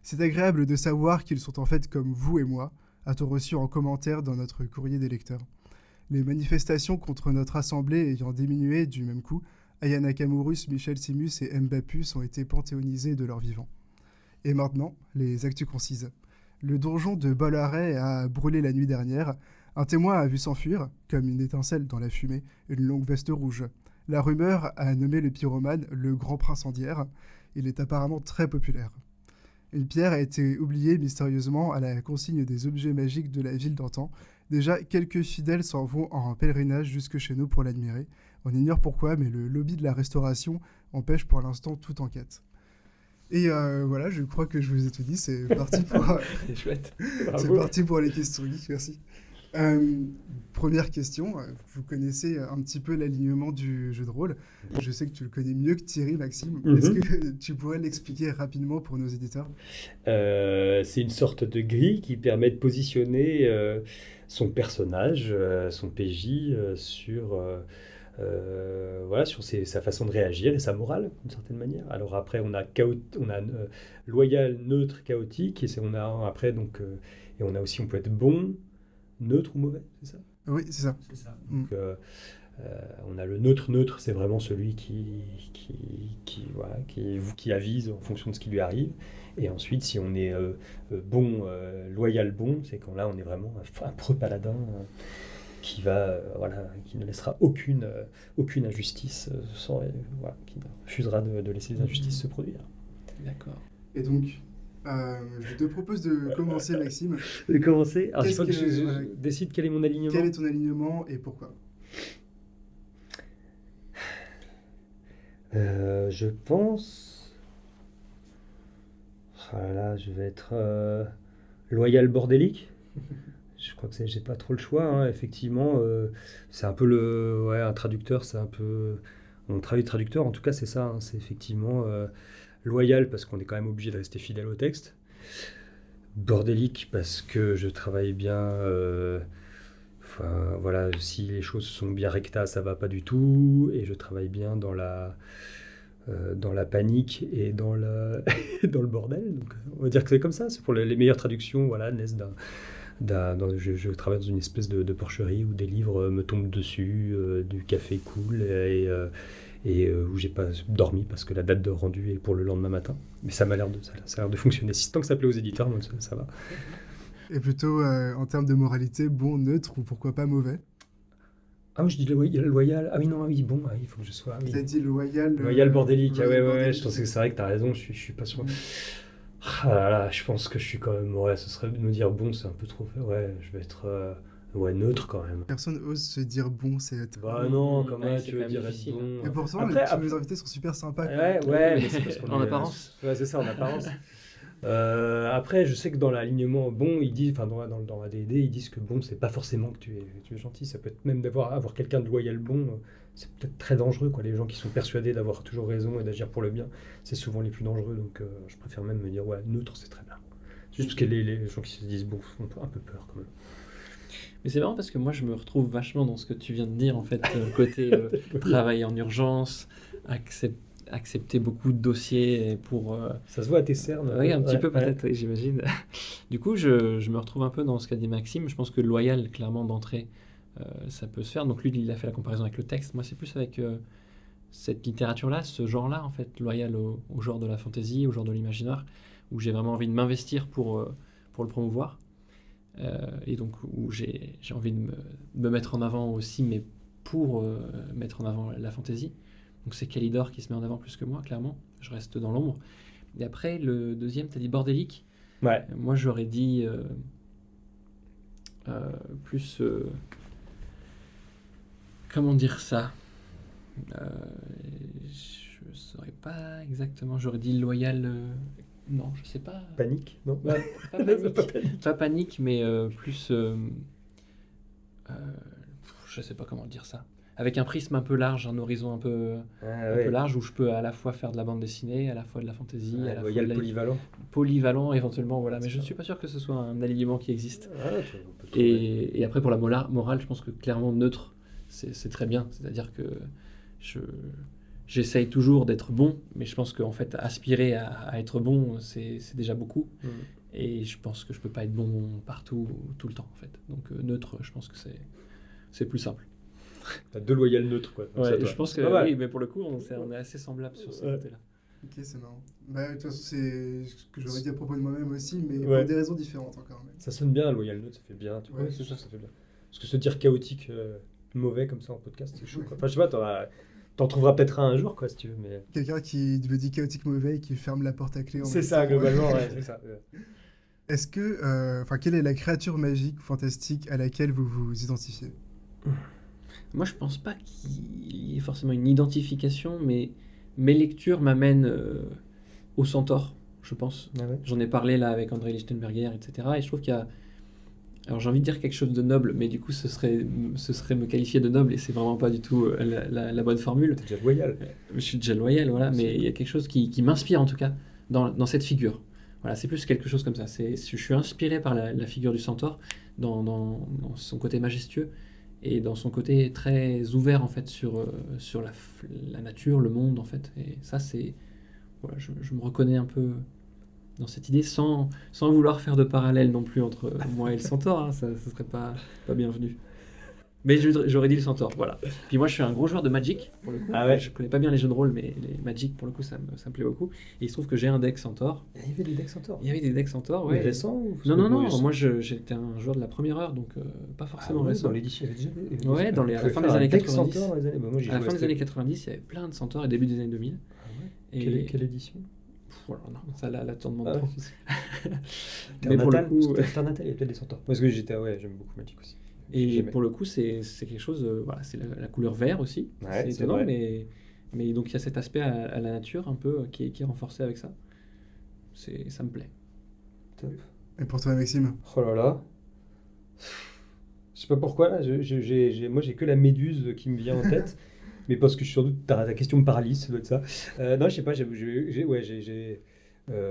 C'est agréable de savoir qu'ils sont en fait comme vous et moi, a-t-on reçu en commentaire dans notre courrier des lecteurs. Les manifestations contre notre assemblée ayant diminué du même coup, Aya Nakamurus, Michel Simus et Mbapus ont été panthéonisés de leur vivant. Et maintenant, les actus concises. Le donjon de Bolloré a brûlé la nuit dernière. Un témoin a vu s'enfuir, comme une étincelle dans la fumée, une longue veste rouge. La rumeur a nommé le pyromane le grand incendiaire. Il est apparemment très populaire. Une pierre a été oubliée mystérieusement à la consigne des objets magiques de la ville d'antan. Déjà, quelques fidèles s'en vont en pèlerinage jusque chez nous pour l'admirer. On ignore pourquoi, mais le lobby de la restauration empêche pour l'instant toute enquête. Et voilà, je crois que je vous ai tout dit. C'est parti pour, C'est chouette. c'est parti pour les questions geeks, merci. Première question, vous connaissez un petit peu l'alignement du jeu de rôle. Je sais que tu le connais mieux que Thierry, Maxime. Est-ce que tu pourrais l'expliquer rapidement pour nos éditeurs ? C'est une sorte de grille qui permet de positionner son personnage, son PJ, sur sa façon de réagir et sa morale, d'une certaine manière. Alors après, on a loyal, neutre, chaotique, et on a aussi, on peut être bon, neutre ou mauvais, c'est ça ? Oui, c'est ça. C'est ça. Donc, on a le neutre, c'est vraiment celui qui avise en fonction de ce qui lui arrive. Et ensuite, si on est bon, loyal, bon, c'est quand là, on est vraiment un preux paladin qui ne laissera aucune injustice, qui refusera de laisser les injustices se produire. D'accord. Et donc, je te propose de commencer, Maxime. De commencer. Alors, il faut que je voilà, décide quel est mon alignement. Quel est ton alignement et pourquoi ? Je pense... Ah là, je vais être loyal bordélique. Je crois que j'ai pas trop le choix, hein. Effectivement. C'est un peu un traducteur, c'est un peu... On traduit traducteur, en tout cas, c'est ça, hein. C'est effectivement loyal parce qu'on est quand même obligé de rester fidèle au texte. Bordélique parce que je travaille bien... si les choses sont bien recta, ça va pas du tout. Et je travaille bien dans la panique et dans le bordel. Donc, on va dire que c'est comme ça. C'est pour les meilleures traductions, naissent je travaille dans une espèce de porcherie où des livres me tombent dessus, du café coule et où j'ai pas dormi parce que la date de rendu est pour le lendemain matin. Mais ça a l'air de fonctionner. Tant que ça plaît aux éditeurs, donc ça va. Et plutôt en termes de moralité, bon, neutre ou pourquoi pas mauvais ? Ah oui, je dis loyal. Ah oui, non, oui, bon, il faut que je sois... Tu as dit loyal... Loyal bordélique, bordélique. Je pense que c'est vrai que tu as raison, je suis pas sûr. Ah là là, je pense que je suis quand même... Ouais, ce serait de me dire bon, c'est un peu trop fait. Ouais, je vais être neutre quand même. Personne ose se dire bon, c'est être... Bah non, comment c'est tu veux quand dire même être difficile. bon Et pourtant, Après, tous les invités sont super sympas. Ouais, mais c'est parce qu'on En est- apparence. Ouais, c'est ça, en apparence. Après, je sais que dans l'alignement bon, ils disent, enfin dans la D&D, ils disent que bon, c'est pas forcément que tu es gentil. Ça peut être même avoir quelqu'un de loyal bon, c'est peut-être très dangereux, quoi. Les gens qui sont persuadés d'avoir toujours raison et d'agir pour le bien, c'est souvent les plus dangereux. Donc, je préfère même me dire ouais, neutre, c'est très bien. C'est juste parce que les gens qui se disent bon font un peu peur quand même. Mais c'est marrant parce que moi je me retrouve vachement dans ce que tu viens de dire en fait, côté travailler en urgence, accepter beaucoup de dossiers pour... Ça se voit à tes cernes. Oui, un petit peu Ouais. peut-être, oui, j'imagine. Du coup, je me retrouve un peu dans ce qu'a dit Maxime. Je pense que loyal, clairement, d'entrée, ça peut se faire. Donc lui, il a fait la comparaison avec le texte. Moi, c'est plus avec cette littérature-là, ce genre-là, en fait, loyal au genre de la fantasy, au genre de l'imaginaire, où j'ai vraiment envie de m'investir pour le promouvoir. Et donc, où j'ai envie de me mettre en avant aussi, mais pour mettre en avant la fantasy. Donc c'est Kalidor qui se met en avant plus que moi, clairement. Je reste dans l'ombre. Et après, le deuxième, t'as dit bordélique. Ouais. Moi, j'aurais dit plus... comment dire ça je saurais pas exactement. J'aurais dit loyal... non, je sais pas. Panique, non? Pas panique. Pas panique, mais plus... je sais pas comment dire ça. Avec un prisme un peu large, un horizon un peu large, où je peux à la fois faire de la bande dessinée, à la fois de la fantaisie, à la fois de la... polyvalent éventuellement, voilà. Mais je ne suis pas sûr que ce soit un alignement qui existe. Et après, pour la morale, je pense que clairement neutre, c'est très bien. C'est-à-dire que j'essaye toujours d'être bon, mais je pense qu'en fait, aspirer à être bon, c'est déjà beaucoup. Et je pense que je peux pas être bon partout, tout le temps, en fait. Donc neutre, je pense que c'est plus simple. T'as 2 loyales neutres, quoi. Ouais, Ça, toi. je pense que C'est pas mal. oui, mais pour le coup, on est assez semblables sur ce Ouais. côté-là. Ok, c'est marrant. Bah, de toute façon, c'est ce que j'aurais dit à propos de moi-même aussi, mais Ouais. pour des raisons différentes encore. Mais... Ça sonne bien, loyal neutre, ça fait bien. Tu vois, Ouais, c'est c'est ça, ça. ça fait bien. Parce que se dire chaotique, mauvais comme ça en podcast, c'est chaud, quoi. Enfin, je sais pas, t'en trouveras peut-être un jour, quoi, si tu veux, mais... Quelqu'un qui me dit chaotique mauvais et qui ferme la porte à clé. En C'est même ça, temps. globalement, ouais, c'est ça. Est-ce que, quelle est la créature magique ou fantastique à laquelle vous vous identifiez? Moi, je pense pas qu'il y ait forcément une identification, mais mes lectures m'amènent au centaure, je pense. Ah ouais. J'en ai parlé là avec André Lichtenberger, etc. Et je trouve qu'il y a... Alors j'ai envie de dire quelque chose de noble, mais du coup ce serait me qualifier de noble, et c'est vraiment pas du tout la bonne formule. T'es déjà loyal. Je suis déjà loyal, voilà, mais il y a quelque chose qui m'inspire en tout cas dans cette figure. Voilà, c'est plus quelque chose comme ça. Je suis inspiré par la figure du centaure dans son côté majestueux et dans son côté très ouvert en fait sur la nature, le monde en fait. Et ça c'est voilà, je me reconnais un peu dans cette idée sans vouloir faire de parallèle non plus entre moi et le centaure, hein, ça serait pas bienvenu. Mais j'aurais dit le centaure, voilà. Puis moi je suis un gros joueur de Magic, pour le coup. Ah ouais. Je connais pas bien les jeux de rôle, mais les Magic pour le coup ça me plaît beaucoup. Et il se trouve que j'ai un deck centaure. Il y avait des decks centaures. Il y avait des decks centaures, Mais ouais. récents ou... Non, moi j'étais un joueur de la première heure, donc pas forcément récent. Dans l'édition, il y avait déjà... Ouais, à la fin des un années deck 90. centaure dans les années... Bah, moi, j'y À la jouais fin des assez- années 90, il y avait plein de centaures et début des années 2000. Ah ouais. Et... Quelle édition? Voilà, non, ça là, t'en demandes Ah trop. ouais. Mais pour le Ternatal, coup, c'était Ternatal, il y a peut-être des centaures. Parce que j'aime beaucoup Magic aussi. et J'aimais. pour le coup, c'est quelque chose, voilà, c'est la couleur vert aussi. Ouais, c'est c'est étonnant, vrai. mais donc il y a cet aspect à la nature un peu qui est renforcé avec ça. Ça me plaît. Top. Et pour toi, Maxime? Oh là là. Je sais pas pourquoi, là, moi j'ai que la méduse qui me vient en tête. Mais parce que je suis sans doute, ta question me paralyse, ça doit être ça. Non, je sais pas,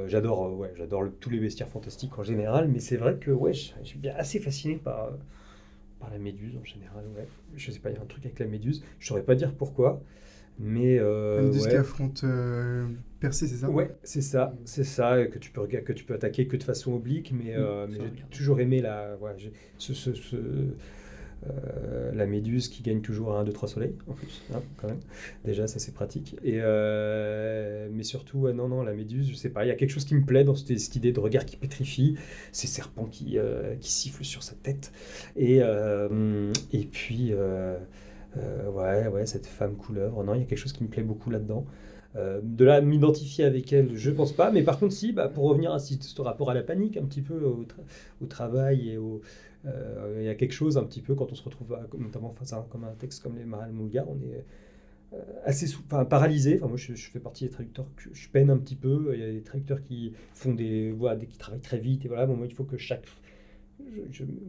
j'adore tous les bestiaires fantastiques en général, mais c'est vrai que ouais, je suis bien assez fasciné par la méduse en général. Ouais. Je sais pas, il y a un truc avec la méduse, je saurais pas dire pourquoi, mais Une disque ouais. qui affronte Percé, c'est ça? Ouais, c'est ça, et que tu peux attaquer que de façon oblique, mais Ça, j'ai regarde. toujours aimé la méduse qui gagne toujours un 1, 2, 3 soleils, en plus, hein, quand même. Déjà, ça c'est pratique. Mais surtout, ouais, non, la méduse, je sais pas, il y a quelque chose qui me plaît dans cette idée de regard qui pétrifie, ces serpents qui sifflent sur sa tête, et puis, ouais, cette femme couleuvre, non, il y a quelque chose qui me plaît beaucoup là-dedans. De là, m'identifier avec elle, je pense pas, mais par contre, si, pour revenir à ce rapport à la panique, un petit peu au travail et il y a quelque chose un petit peu quand on se retrouve notamment face à un texte comme les Maral Moulgar, on est assez paralysé. Enfin, moi, je fais partie des traducteurs que je peine un petit peu. Il y a des traducteurs qui font qui travaillent très vite et voilà. Bon, moi, il faut que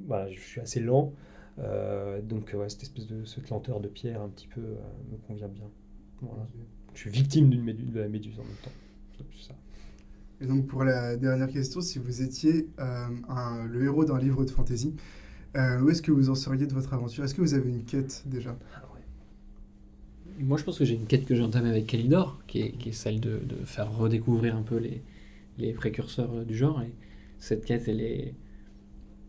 voilà, je suis assez lent. Donc, ouais, cette lenteur de pierre un petit peu me convient bien. Voilà. Je suis victime de la méduse en même temps. C'est ça. Et donc pour la dernière question, si vous étiez le héros d'un livre de fantasy, où est-ce que vous en seriez de votre aventure? Est-ce que vous avez une quête déjà? Ah ouais. Moi, je pense que j'ai une quête que j'ai entamée avec Kalidor, qui est celle de faire redécouvrir un peu les précurseurs du genre. Et cette quête, elle est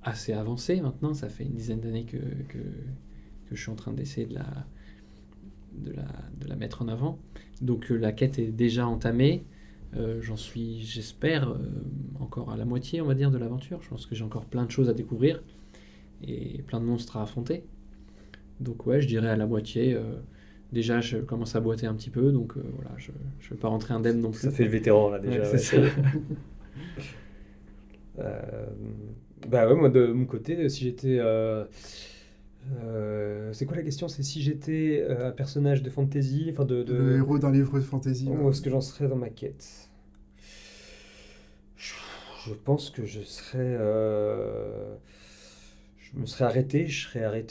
assez avancée maintenant. Ça fait une dizaine d'années que je suis en train d'essayer de la mettre en avant. Donc la quête est déjà entamée. J'en suis, j'espère, encore à la moitié, on va dire, de l'aventure. Je pense que j'ai encore plein de choses à découvrir et plein de monstres à affronter. Donc ouais, je dirais à la moitié. Déjà, je commence à boiter un petit peu, donc voilà, je ne vais pas rentrer indemne non plus. Ça fait le vétéran là déjà. Ouais, Ouais. c'est ça. Ouais, moi de mon côté, si j'étais... c'est quoi la question? C'est si j'étais un personnage de fantasy, enfin Le héros d'un livre de fantasy. Où est-ce que j'en serais dans ma quête? Je pense que je me serais arrêté,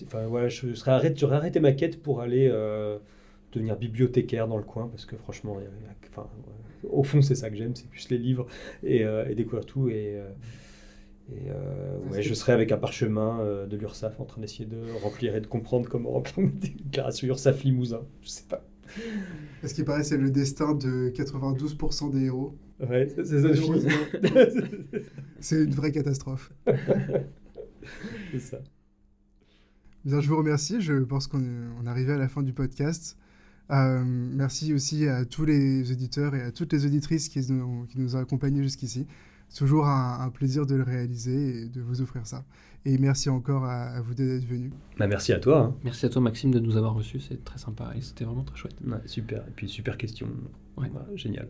enfin voilà, j'aurais arrêté ma quête pour aller devenir bibliothécaire dans le coin, parce que franchement, au fond c'est ça que j'aime, c'est plus les livres et découvrir tout ouais, je serais avec un parchemin de l'URSSAF en train d'essayer de remplir et de comprendre comment remplir une déclaration URSSAF Limousin, je sais pas. Ce qui paraît, c'est le destin de 92% des héros. Ouais, c'est ça le film. C'est une vraie catastrophe. C'est ça. Bien, je vous remercie. Je pense qu'on est arrivé à la fin du podcast. Merci aussi à tous les auditeurs et à toutes les auditrices qui nous ont accompagnés jusqu'ici. C'est toujours un plaisir de le réaliser et de vous offrir ça. Et merci encore à vous d'être venus. Bah, merci à toi. Merci à toi, Maxime, de nous avoir reçus. C'est très sympa et c'était vraiment très chouette. Ouais, super. Et puis super question. Ouais. Voilà, génial.